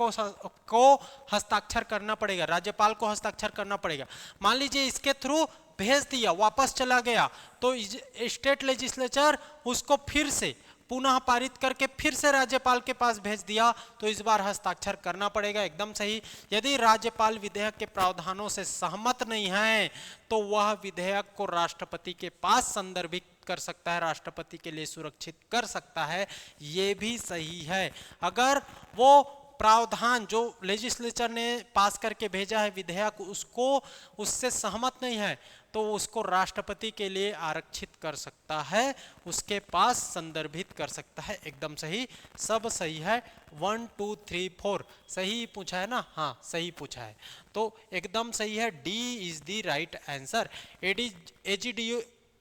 को हस्ताक्षर करना पड़ेगा, राज्यपाल को हस्ताक्षर करना पड़ेगा। मान लीजिए इसके थ्रू भेज दिया, वापस चला गया, तो स्टेट लेजिस्लेचर उसको फिर से पुनः पारित करके फिर से राज्यपाल के पास भेज दिया, तो इस बार हस्ताक्षर करना पड़ेगा, एकदम सही। यदि राज्यपाल विधेयक के प्रावधानों से सहमत नहीं है तो वह विधेयक को राष्ट्रपति के पास संदर्भित कर सकता है, राष्ट्रपति के लिए सुरक्षित कर सकता है, ये भी सही है। अगर वो प्रावधान जो लेजिस्लेचर ने पास करके भेजा है विधेयक, उससे सहमत नहीं है तो उसको राष्ट्रपति के लिए आरक्षित कर सकता है, उसके पास संदर्भित कर सकता है, एकदम सही, सब सही है। 1 2 3 4 सही पूछा है ना? हाँ सही पूछा है, तो एकदम सही है, D is the right answer.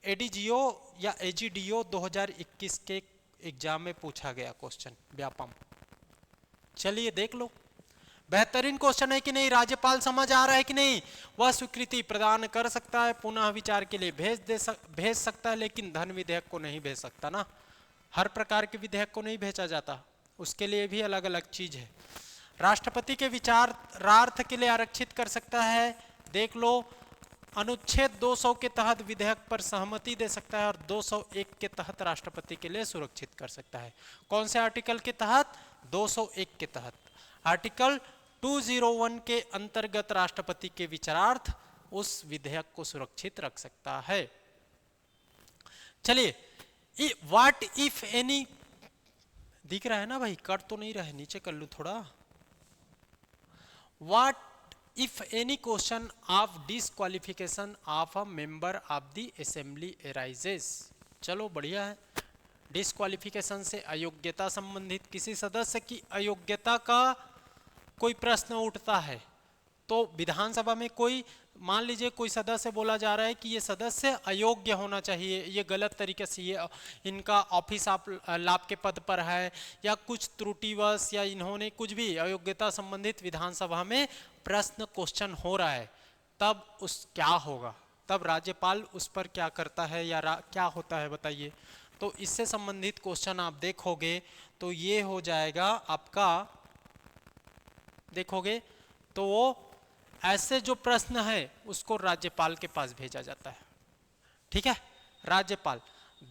ADGO या एजीडीओ 2021 के एग्जाम में पूछा गया क्वेश्चन, व्यापम। चलिए देख लो, बेहतरीन क्वेश्चन है कि नहीं? राज्यपाल समझ आ रहा है कि नहीं? वह स्वीकृति प्रदान कर सकता है, पुनः विचार के लिए भेज सकता है, लेकिन धन विधेयक को नहीं भेज सकता ना, हर प्रकार के विधेयक को नहीं भेजा जाता, उसके लिए भी अलग अलग चीज है। राष्ट्रपति के विचारार्थ के लिए आरक्षित कर सकता है, देख लो, अनुच्छेद 200 के तहत विधेयक पर सहमति दे सकता है और 201 के तहत राष्ट्रपति के लिए सुरक्षित कर सकता है। कौन से आर्टिकल के तहत? 201 के तहत। आर्टिकल 201 के अंतर्गत राष्ट्रपति के विचारार्थ उस विधेयक को सुरक्षित रख सकता है। चलिए, व्हाट इफ एनी, दिख रहा है ना भाई, कट तो नहीं रहे, नीचे कर लू थोड़ा। What if any question of disqualification of a member of the assembly arises, चलो बढ़िया है। डिस्क्वालिफिकेशन से अयोग्यता संबंधित किसी सदस्य की अयोग्यता का कोई प्रश्न उठता है, तो विधानसभा में कोई, मान लीजिए कोई सदस्य बोला जा रहा है कि ये सदस्य अयोग्य होना चाहिए, ये गलत तरीके से ये इनका ऑफिस आप लाभ के पद पर है, या कुछ त्रुटिवश या इन्होंने कुछ भी अयोग्यता संबंधित विधानसभा में प्रश्न क्वेश्चन हो रहा है, तब उस क्या होगा? तब राज्यपाल उस पर क्या करता है या क्या होता है बताइए। तो इससे संबंधित क्वेश्चन आप देखोगे तो ये हो जाएगा आपका, देखोगे तो वो ऐसे जो प्रश्न है उसको राज्यपाल के पास भेजा जाता है, ठीक है। राज्यपाल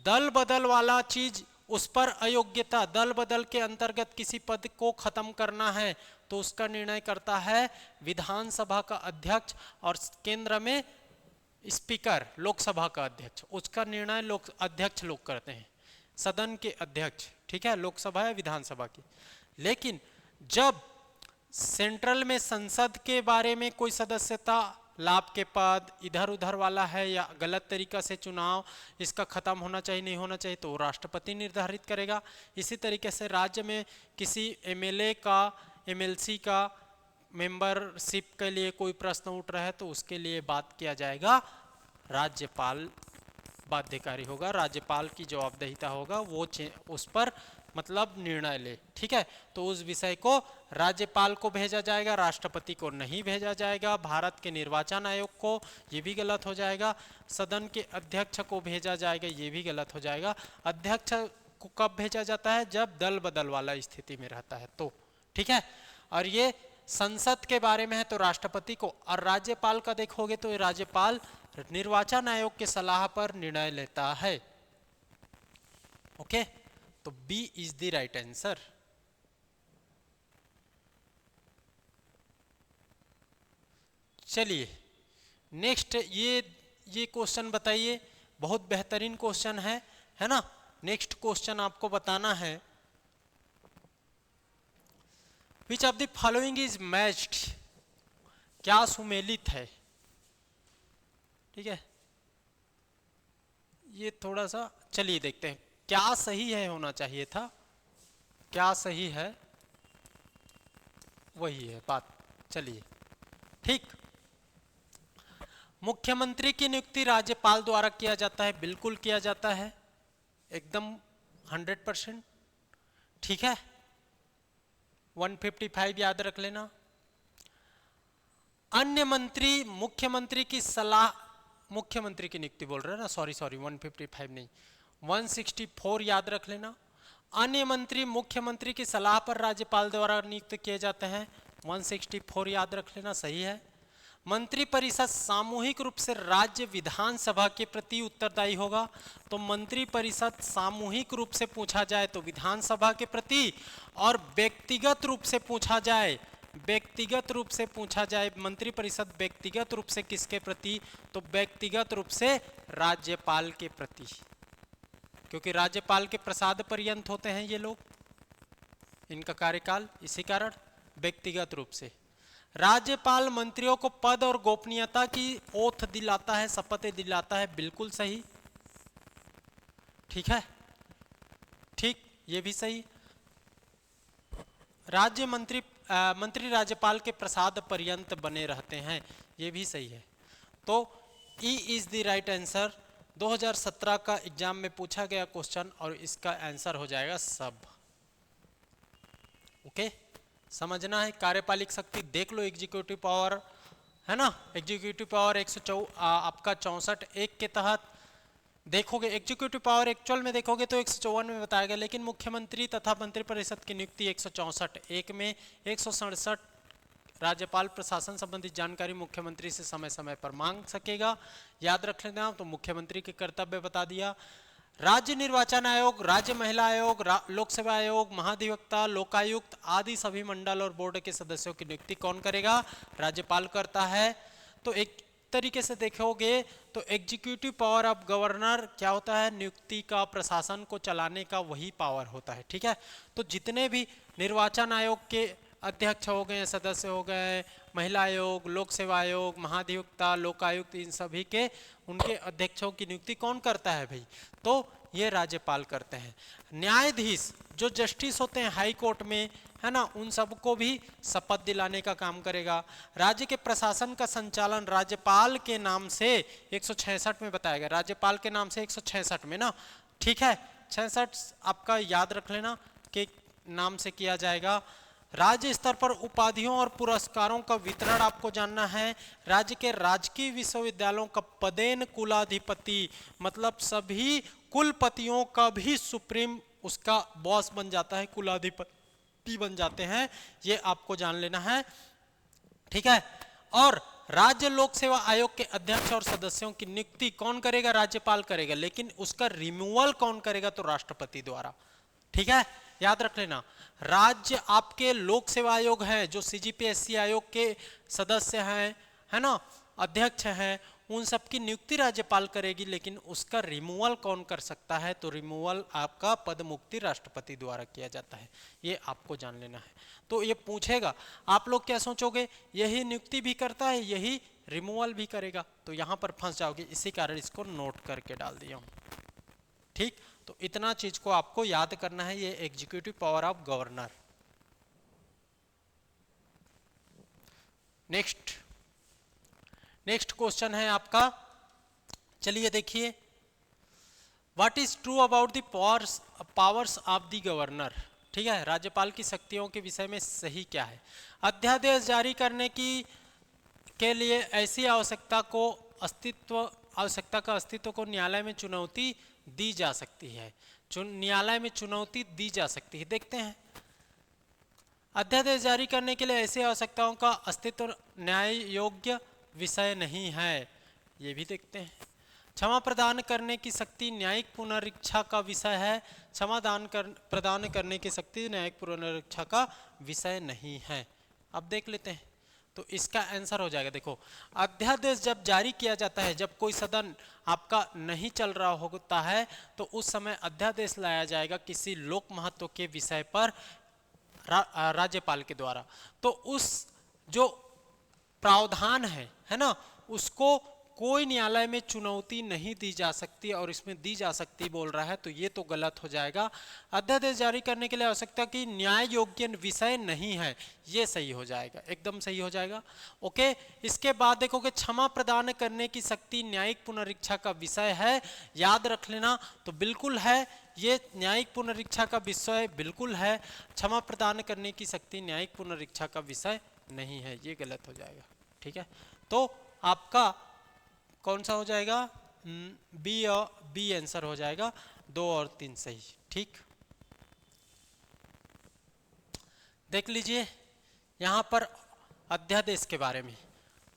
दल बदल वाला चीज, उस पर अयोग्यता, दल बदल के अंतर्गत किसी पद को खत्म करना है तो उसका निर्णय करता है विधानसभा का अध्यक्ष, और केंद्र में स्पीकर, लोकसभा का अध्यक्ष, उसका निर्णय अध्यक्ष लोग करते हैं, सदन के अध्यक्ष, ठीक है, लोकसभा या विधानसभा की। लेकिन जब सेंट्रल में संसद के बारे में कोई सदस्यता, लाभ के पद इधर उधर वाला है या गलत तरीका से चुनाव, इसका खत्म होना चाहिए नहीं होना चाहिए, तो राष्ट्रपति निर्धारित करेगा। इसी तरीके से राज्य में किसी एमएलए का, एमएलसी का मेंबरशिप के लिए कोई प्रश्न उठ रहा है तो उसके लिए बात किया जाएगा राज्यपाल बाध्यकारी होगा, राज्यपाल की जवाबदेहिता होगा वो उस पर मतलब निर्णय ले। ठीक है, तो उस विषय को राज्यपाल को भेजा जाएगा, राष्ट्रपति को नहीं भेजा जाएगा, भारत के निर्वाचन आयोग को, ये भी गलत हो जाएगा, सदन के अध्यक्ष को भेजा जाएगा, ये भी गलत हो जाएगा। अध्यक्ष को कब भेजा जाता है? जब दल बदल वाला स्थिति में रहता है तो। ठीक है, और ये संसद के बारे में है तो राष्ट्रपति को, और राज्यपाल का देखोगे तो राज्यपाल निर्वाचन आयोग के सलाह पर निर्णय लेता है। ओके, तो B is the right answer. चलिए नेक्स्ट, ये क्वेश्चन बताइए, बहुत बेहतरीन क्वेश्चन है ना। नेक्स्ट क्वेश्चन आपको बताना है, विच of the following is matched, क्या सुमेलित है। ठीक है, ये थोड़ा सा चलिए देखते हैं, क्या सही है होना चाहिए था, क्या सही है वही है बात। चलिए ठीक, मुख्यमंत्री की नियुक्ति राज्यपाल द्वारा किया जाता है, बिल्कुल किया जाता है, एकदम 100%। ठीक है, 155 याद रख लेना। अन्य मंत्री मुख्यमंत्री की सलाह, मुख्यमंत्री की नियुक्ति बोल रहे हैं ना, सॉरी 155 नहीं, 164 याद रख लेना। अन्य मंत्री मुख्यमंत्री की सलाह पर राज्यपाल द्वारा नियुक्त किए जाते हैं, 164 याद रख लेना, सही है। मंत्रिपरिषद सामूहिक रूप से राज्य विधानसभा के प्रति उत्तरदायी होगा, तो मंत्रिपरिषद सामूहिक रूप से पूछा जाए तो विधानसभा के प्रति, और व्यक्तिगत रूप से पूछा जाए, व्यक्तिगत रूप से पूछा जाए मंत्रिपरिषद व्यक्तिगत रूप से किसके प्रति, तो व्यक्तिगत रूप से राज्यपाल के प्रति, क्योंकि राज्यपाल के प्रसाद पर्यंत होते हैं ये लोग, इनका कार्यकाल, इसी कारण व्यक्तिगत रूप से। राज्यपाल मंत्रियों को पद और गोपनीयता की ओथ दिलाता है, शपथ दिलाता है, बिल्कुल सही। ठीक है, ठीक, ये भी सही। राज्य मंत्री राज्यपाल के प्रसाद पर्यंत बने रहते हैं, ये भी सही है। तो E is the right answer. 2017 का एग्जाम में पूछा गया क्वेश्चन, और इसका आंसर हो जाएगा सब। ओके, समझना है। कार्यपालिक शक्ति देख लो, एग्जीक्यूटिव पावर है ना, एग्जीक्यूटिव पावर 164 के तहत देखोगे, एग्जीक्यूटिव पावर एक्चुअल में देखोगे तो 154 में बताया गया, लेकिन मुख्यमंत्री तथा मंत्रिपरिषद की नियुक्ति 164 में। 167 राज्यपाल प्रशासन संबंधी जानकारी मुख्यमंत्री से समय समय पर मांग सकेगा, याद रख लेना, तो मुख्यमंत्री के कर्तव्य बता दिया। राज्य निर्वाचन आयोग, राज्य महिला आयोग, लोक सेवा आयोग, महाधिवक्ता, लोकायुक्त आदि सभी मंडल और बोर्ड के सदस्यों की नियुक्ति कौन करेगा? राज्यपाल करता है। तो एक तरीके से देखोगे तो एग्जीक्यूटिव पावर ऑफ गवर्नर क्या होता है? नियुक्ति का, प्रशासन को चलाने का वही पावर होता है। ठीक है, तो जितने भी निर्वाचन आयोग के अध्यक्ष हो गए, सदस्य हो गए, महिला आयोग, लोक सेवा आयोग, महाधिवक्ता, लोकायुक्त, इन सभी के उनके अध्यक्षों की नियुक्ति कौन करता है भाई? तो ये राज्यपाल करते हैं। न्यायाधीश जो जस्टिस होते हैं हाई कोर्ट में, है ना, उन सबको भी शपथ दिलाने का काम करेगा। राज्य के प्रशासन का संचालन राज्यपाल के नाम से 166 में बताया गया, राज्यपाल के नाम से 166 में ना, ठीक है, 66 आपका याद रख लेना के नाम से किया जाएगा। राज्य स्तर पर उपाधियों और पुरस्कारों का वितरण आपको जानना है। राज्य के राजकीय विश्वविद्यालयों का पदेन कुलाधिपति, मतलब सभी कुलपतियों का भी सुप्रीम उसका बॉस बन जाता है, कुलाधिपति बन जाते हैं, ये आपको जान लेना है। ठीक है, और राज्य लोक सेवा आयोग के अध्यक्ष और सदस्यों की नियुक्ति कौन करेगा? राज्यपाल करेगा, लेकिन उसका रिमूवल कौन करेगा? तो राष्ट्रपति द्वारा। ठीक है, याद रख लेना। राज्य आपके लोक सेवा आयोग है, जो सीजीपीएससी आयोग के सदस्य हैं, है ना, अध्यक्ष हैं, उन सब की नियुक्ति राज्यपाल करेगी, लेकिन उसका रिमूवल कौन कर सकता है? तो रिमूवल आपका पद मुक्ति राष्ट्रपति द्वारा किया जाता है, ये आपको जान लेना है। तो ये पूछेगा, आप लोग क्या सोचोगे? यही नियुक्ति भी करता है, यही रिमूवल भी करेगा, तो यहां पर फंस जाओगे, इसी कारण इसको नोट करके डाल दिया हूं। ठीक, तो इतना चीज को आपको याद करना है, ये executive power of governor. Next question है आपका, चलिए देखिए, what is true about the powers of the governor, ठीक है, राज्यपाल की शक्तियों के विषय में सही क्या है। अध्यादेश जारी करने की के लिए ऐसी आवश्यकता का अस्तित्व को न्यायालय में चुनौती दी जा सकती है, न्यायालय में चुनौती दी जा सकती है। देखते हैं, अध्यादेश जारी करने के लिए ऐसी आवश्यकताओं का अस्तित्व न्याय योग्य विषय नहीं है, ये भी देखते हैं। क्षमा प्रदान करने की शक्ति न्यायिक पुनरीक्षा का विषय है, प्रदान करने की शक्ति न्यायिक पुनरीक्षा का विषय नहीं है। अब देख लेते हैं, तो इसका आंसर हो जाएगा, देखो अध्यादेश जब जारी किया जाता है, जब कोई सदन आपका नहीं चल रहा होता है, तो उस समय अध्यादेश लाया जाएगा किसी लोक महत्व के विषय पर राज्यपाल के द्वारा। तो उस जो प्रावधान है ना, उसको कोई न्यायालय में चुनौती नहीं दी जा सकती, और इसमें दी जा सकती बोल रहा है, तो ये तो गलत हो जाएगा। अध्यादेश जारी करने के लिए आवश्यकता की न्याय योग्य विषय नहीं है, ये सही हो जाएगा, एकदम सही हो जाएगा। ओके, इसके बाद देखोगे क्षमा प्रदान करने की शक्ति न्यायिक पुनरीक्षा का विषय है, याद रख लेना, तो बिल्कुल है, ये न्यायिक पुनरीक्षा का विषय बिल्कुल है। क्षमा प्रदान करने की शक्ति न्यायिक पुनरीक्षा का विषय नहीं है, ये गलत हो जाएगा, ठीक है। तो आपका कौन सा हो जाएगा, बी आंसर हो जाएगा, 2 और 3 सही, ठीक। देख लीजिए यहां पर अध्यादेश के बारे में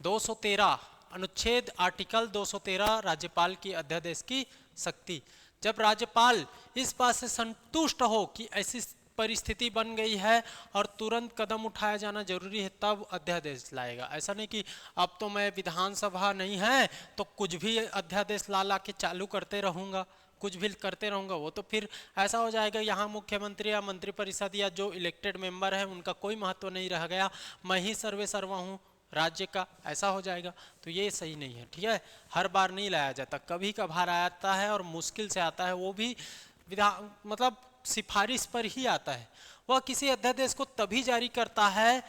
213 अनुच्छेद आर्टिकल 213 राज्यपाल की अध्यादेश की शक्ति। जब राज्यपाल इस बात से संतुष्ट हो कि ऐसी परिस्थिति बन गई है और तुरंत कदम उठाया जाना जरूरी है, तब अध्यादेश लाएगा। ऐसा नहीं कि अब तो मैं विधानसभा नहीं है तो कुछ भी अध्यादेश ला के चालू करते रहूंगा, कुछ भी करते रहूंगा, वो तो फिर ऐसा हो जाएगा यहाँ मुख्यमंत्री या मंत्रिपरिषद या जो इलेक्टेड मेंबर है उनका कोई महत्व नहीं रह गया, मैं ही सर्वे सर्वा हूँ राज्य का, ऐसा हो जाएगा। तो ये सही नहीं है, ठीक है। हर बार नहीं लाया जाता, कभी कभार आता है और मुश्किल से आता है, वो भी मतलब सिफारिश पर ही आता है। वह किसी अध्यादेश को तभी जारी करता है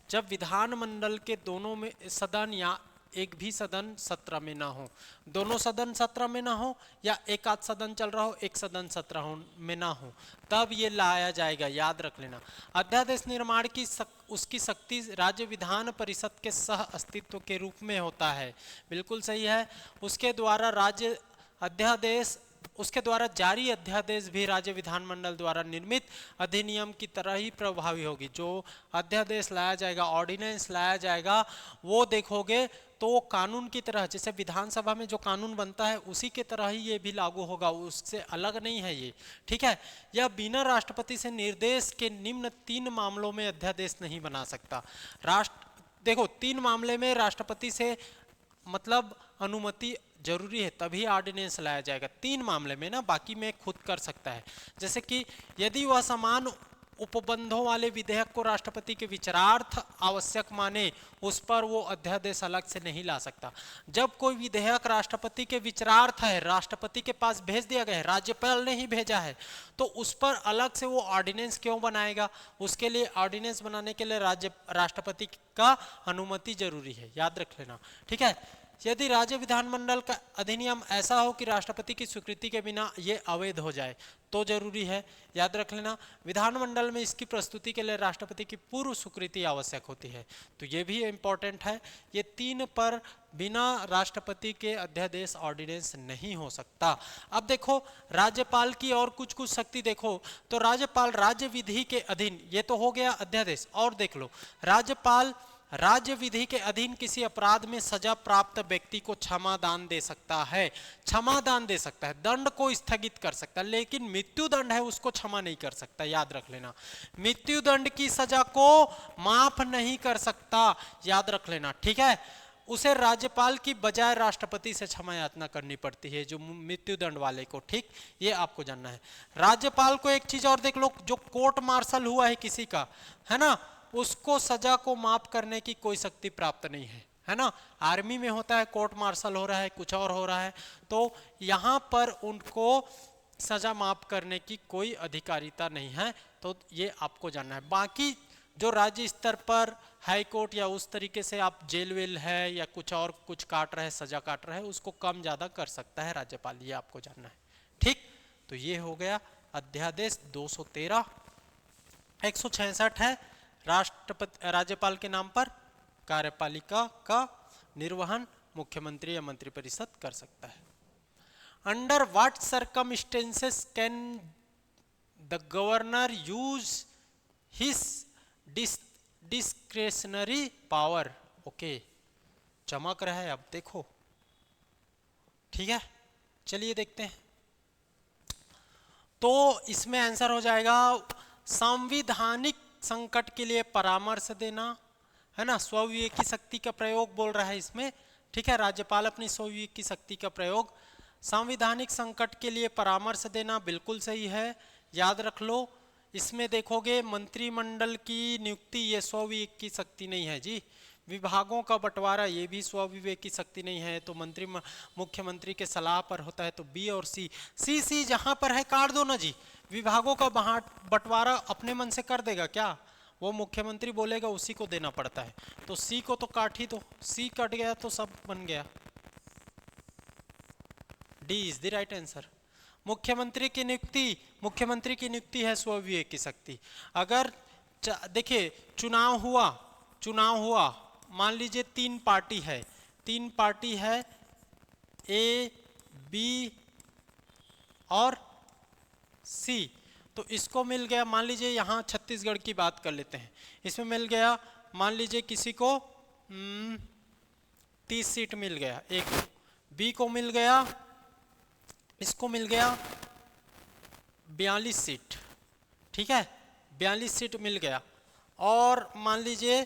जब विधानमंडल के दोनों में सदन या एक भी सदन सत्र में ना हो, दोनों सदन सत्र में ना हो, या एक आध सदन चल रहा हो एक सदन सत्र में ना हो, तब ये लाया जाएगा, याद रख लेना। अध्यादेश निर्माण की उसकी शक्ति राज्य विधान परिषद के सह अस्तित्व के रूप में होता है, बिल्कुल सही है। उसके द्वारा राज्य अध्यादेश, उसके द्वारा जारी अध्यादेश भी राज्य विधानमंडल द्वारा निर्मित अधिनियम की तरह ही प्रभावी होगी। जो अध्यादेश लाया जाएगा, ऑर्डिनेंस लाया जाएगा, वो देखोगे तो वो कानून की तरह, जैसे विधानसभा में जो कानून बनता है उसी के तरह ही ये भी लागू होगा, उससे अलग नहीं है ये, ठीक है। यह बिना राष्ट्रपति से निर्देश के निम्न 3 मामलों में अध्यादेश नहीं बना सकता। देखो 3 मामले में राष्ट्रपति से मतलब अनुमति जरूरी है, तभी ऑर्डिनेंस लाया जाएगा। 3 मामले में ना, बाकी में खुद कर सकता है। जैसे कि यदि वह समान उपबंधों वाले विधेयक को राष्ट्रपति के विचारार्थ आवश्यक माने, उस पर वो अध्यादेश अलग से नहीं ला सकता। जब कोई विधेयक राष्ट्रपति के विचारार्थ है, राष्ट्रपति के पास भेज दिया गया है, राज्यपाल ने ही भेजा है, तो उस पर अलग से वो ऑर्डिनेंस क्यों बनाएगा? उसके लिए ऑर्डिनेंस बनाने के लिए राष्ट्रपति का अनुमति जरूरी है, याद रख लेना, ठीक है। यदि राज्य विधानमंडल का अधिनियम ऐसा हो कि राष्ट्रपति की स्वीकृति के बिना ये अवैध हो जाए, तो जरूरी है, याद रख लेना। विधानमंडल में इसकी प्रस्तुति के लिए राष्ट्रपति की पूर्व स्वीकृति आवश्यक होती है, तो ये भी इंपॉर्टेंट है। ये 3 पर बिना राष्ट्रपति के अध्यादेश ऑर्डिनेंस नहीं हो सकता। अब देखो राज्यपाल की और कुछ कुछ शक्ति देखो, तो राज्यपाल राज्य विधि के अधीन, ये तो हो गया अध्यादेश, और देख लो राज्यपाल राज्य विधि के अधीन किसी अपराध में सजा प्राप्त व्यक्ति को क्षमादान दे सकता है, क्षमादान दे सकता है, दंड को स्थगित कर सकता है, लेकिन मृत्यु दंड है उसको क्षमा नहीं कर सकता, याद रख लेना। मृत्यु दंड की सजा को माफ नहीं कर सकता, याद रख लेना, ठीक है। उसे राज्यपाल की बजाय राष्ट्रपति से क्षमा याचना करनी पड़ती है, जो मृत्यु दंड वाले को, ठीक, ये आपको जानना है। राज्यपाल को एक चीज और देख लो, जो कोर्ट मार्शल हुआ है किसी का, है ना, उसको सजा को माफ करने की कोई शक्ति प्राप्त नहीं है, है ना। आर्मी में होता है, कोर्ट मार्शल हो रहा है, कुछ और हो रहा है, तो यहाँ पर उनको सजा माफ करने की कोई अधिकारिता नहीं है, तो ये आपको जानना है। बाकी जो राज्य स्तर पर हाई कोर्ट या उस तरीके से आप जेल वेल है या कुछ और कुछ काट रहे, सजा काट रहे, उसको कम ज्यादा कर सकता है राज्यपाल, ये आपको जानना है, ठीक, तो ये हो गया अध्यादेश 213। 166 है राष्ट्रपति राज्यपाल के नाम पर कार्यपालिका का निर्वहन मुख्यमंत्री या मंत्रिपरिषद कर सकता है। Under what circumstances can the governor use his discretionary power. Okay, चमक रहा है अब देखो, ठीक है, चलिए देखते हैं। तो इसमें आंसर हो जाएगा संवैधानिक संकट के लिए परामर्श देना, है ना, स्वविवेक की शक्ति का प्रयोग बोल रहा है इसमें, ठीक है। राज्यपाल अपनी स्वविवेक की शक्ति का प्रयोग संवैधानिक संकट के लिए परामर्श देना, बिल्कुल सही है, याद रख लो। इसमें देखोगे मंत्रिमंडल की नियुक्ति, ये स्वविवेक की शक्ति नहीं है जी। विभागों का बंटवारा, ये भी स्वविवेक की शक्ति नहीं है, तो मुख्यमंत्री के सलाह पर होता है। तो बी और सी जहां पर है काट दो ना जी। विभागों का बंटवारा अपने मन से कर देगा क्या? वो मुख्यमंत्री बोलेगा उसी को देना पड़ता है। तो सी को तो काट ही दो, सी कट गया तो सब बन गया। D is the right answer. मुख्यमंत्री की नियुक्ति है स्वविवेक की शक्ति। अगर देखिए चुनाव हुआ, मान लीजिए तीन पार्टी है ए, बी और सी, तो इसको मिल गया, मान लीजिए यहाँ छत्तीसगढ़ की बात कर लेते हैं, इसमें मिल गया, मान लीजिए किसी को 30 सीट मिल गया, एक बी को मिल गया, इसको मिल गया 42 सीट, ठीक है, 42 सीट मिल गया। और मान लीजिए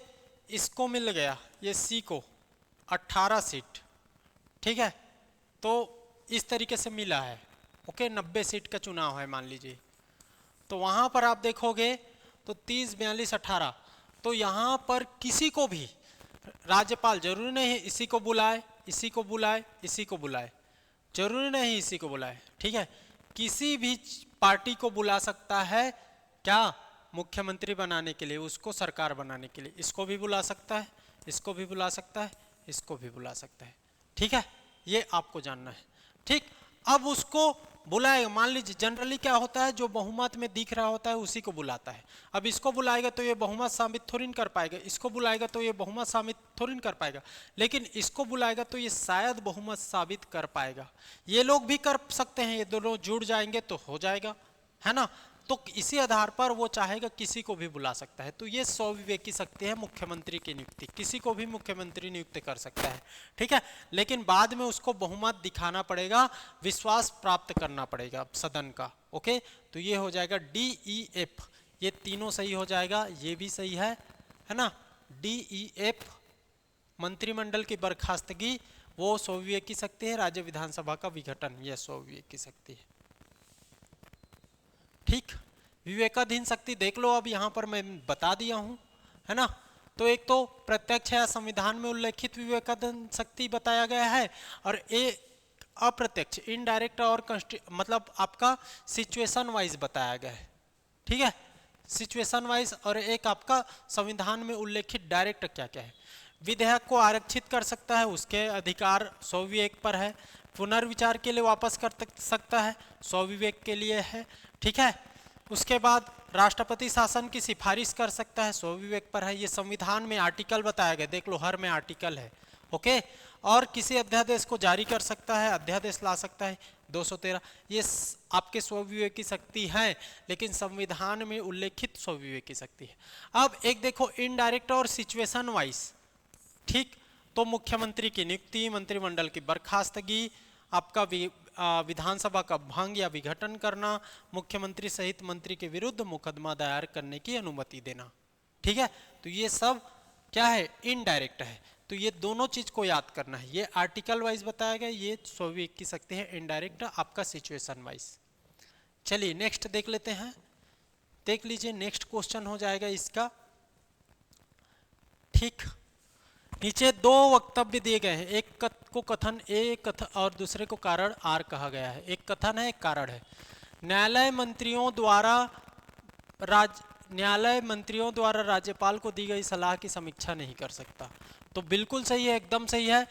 इसको मिल गया, ये सी को 18 सीट, ठीक है। तो इस तरीके से मिला है, ओके, 90 सीट का चुनाव है मान लीजिए। तो वहां पर आप देखोगे तो 30, 42, 18, तो यहाँ पर किसी को भी राज्यपाल, जरूरी नहीं है इसी को बुलाए, जरूरी नहीं इसी को बुलाए, ठीक है, किसी भी पार्टी को बुला सकता है क्या? मुख्यमंत्री बनाने के लिए, उसको सरकार बनाने के लिए। इसको भी बुला सकता है, इसको भी बुला सकता है, इसको भी बुला सकता है, ठीक है, ये आपको जानना है, ठीक। अब उसको बुलाएगा, मान लीजिए जनरली क्या होता है, जो बहुमत में दिख रहा होता है उसी को बुलाता है। अब इसको बुलाएगा तो ये बहुमत साबित थोड़ी कर पाएगा, इसको बुलाएगा तो ये बहुमत साबित थोड़ी कर पाएगा, लेकिन इसको बुलाएगा तो ये शायद बहुमत साबित कर पाएगा। ये लोग भी कर सकते हैं, ये दोनों जुड़ जाएंगे तो हो जाएगा, है ना। तो इसी आधार पर वो चाहेगा किसी को भी बुला सकता है। तो ये स्वविवेक की शक्ति है मुख्यमंत्री की नियुक्ति, किसी को भी मुख्यमंत्री नियुक्त कर सकता है, ठीक है, लेकिन बाद में उसको बहुमत दिखाना पड़ेगा, विश्वास प्राप्त करना पड़ेगा सदन का, ओके। तो ये हो जाएगा डी ई एफ, ये तीनों सही हो जाएगा, ये भी सही है ना। डी ई एफ मंत्रिमंडल की बर्खास्तगी वो स्वविवेक की शक्ति है, राज्य विधानसभा का विघटन यह स्वविवेक की शक्ति है, ठीक। विवेकाधीन शक्ति देख लो, अब यहाँ पर मैं बता दिया हूँ, है ना। तो एक तो प्रत्यक्ष है, संविधान में उल्लेखित विवेकाधीन शक्ति बताया गया है, और एक अप्रत्यक्ष इनडायरेक्ट और मतलब आपका सिचुएशन वाइज बताया गया है, ठीक है, सिचुएशन वाइज। और एक आपका संविधान में उल्लेखित डायरेक्ट क्या क्या है। विधेयक को आरक्षित कर सकता है, उसके अधिकार स्वविवेक पर है। पुनर्विचार के लिए वापस कर सकता है, स्वविवेक के लिए है, ठीक है। उसके बाद राष्ट्रपति शासन की सिफारिश कर सकता है, स्वविवेक पर है। ये संविधान में आर्टिकल बताया गया, देख लो हर में आर्टिकल है, ओके। और किसी अध्यादेश को जारी कर सकता है, अध्यादेश ला सकता है, 213, ये आपके स्वविवेक की शक्ति है, लेकिन संविधान में उल्लेखित स्वविवेक की शक्ति है। अब एक देखो इनडायरेक्ट और सिचुएशन वाइज, ठीक। तो मुख्यमंत्री की नियुक्ति, मंत्रिमंडल की बर्खास्तगी, आपका विधानसभा का भंग या विघटन करना, मुख्यमंत्री सहित मंत्री के विरुद्ध मुकदमा दायर करने की अनुमति देना, ठीक है। तो ये सब क्या है, इनडायरेक्ट है। तो ये दोनों चीज को याद करना है, ये आर्टिकल वाइज बताया गया, ये स्वविवेक की शक्ति है, इनडायरेक्ट आपका सिचुएशन वाइज। चलिए नेक्स्ट देख लेते हैं, देख लीजिए नेक्स्ट क्वेश्चन हो जाएगा इसका, ठीक। नीचे दो वक्तव्य दिए गए हैं, एक को कथन ए और दूसरे को कारण आर कहा गया है। एक कथन है, एक कारण है। न्यायालय मंत्रियों द्वारा राज्यपाल को दी गई सलाह की समीक्षा नहीं कर सकता। तो बिल्कुल सही है, एकदम सही है।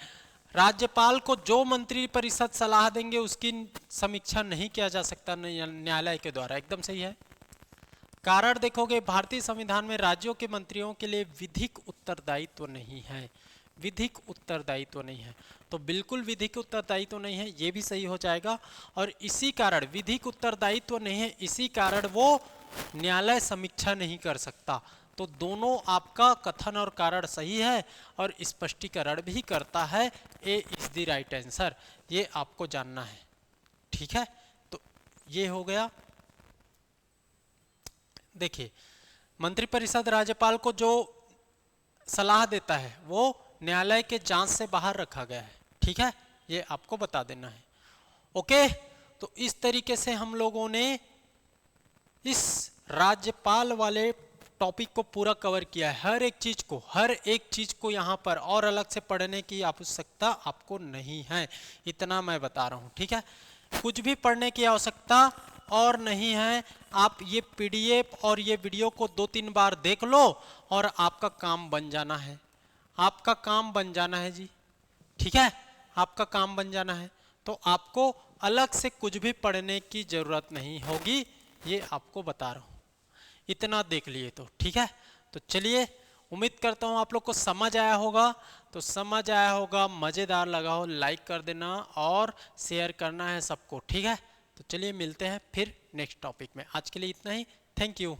राज्यपाल को जो मंत्री परिषद सलाह देंगे उसकी समीक्षा नहीं किया जा सकता न्यायालय के द्वारा, एकदम सही है। कारण देखोगे भारतीय संविधान में राज्यों के मंत्रियों के लिए विधिक उत्तरदायित्व नहीं है, विधिक उत्तरदायित्व नहीं है, तो बिल्कुल विधिक उत्तरदायित्व नहीं है, ये भी सही हो जाएगा। और इसी कारण विधिक उत्तरदायित्व नहीं है, इसी कारण वो न्यायालय समीक्षा नहीं कर सकता। तो दोनों आपका कथन और कारण सही है और स्पष्टीकरण भी करता है। ए इज द राइट आंसर, ये आपको जानना है, ठीक है। तो ये हो गया। देखिए मंत्रिपरिषद राज्यपाल को जो सलाह देता है वो न्यायालय के जांच से बाहर रखा गया है, ठीक है, ये आपको बता देना है। ओके, तो इस तरीके से हम लोगों ने इस राज्यपाल वाले टॉपिक को पूरा कवर किया है। हर एक चीज को यहाँ पर और अलग से पढ़ने की आवश्यकता आपको नहीं है, इतना मैं बता रहा हूँ, ठीक है। कुछ भी पढ़ने की आवश्यकता और नहीं है। आप ये पीडीएफ और ये वीडियो को 2-3 बार देख लो और आपका काम बन जाना है, आपका काम बन जाना है जी, ठीक है, आपका काम बन जाना है। तो आपको अलग से कुछ भी पढ़ने की जरूरत नहीं होगी, ये आपको बता रहा हूँ, इतना देख लिए तो ठीक है। तो चलिए, उम्मीद करता हूँ आप लोग को समझ आया होगा। तो समझ आया होगा, मज़ेदार लगा हो, लाइक कर देना और शेयर करना है सबको, ठीक है। तो चलिए मिलते हैं फिर नेक्स्ट टॉपिक में, आज के लिए इतना ही, थैंक यू।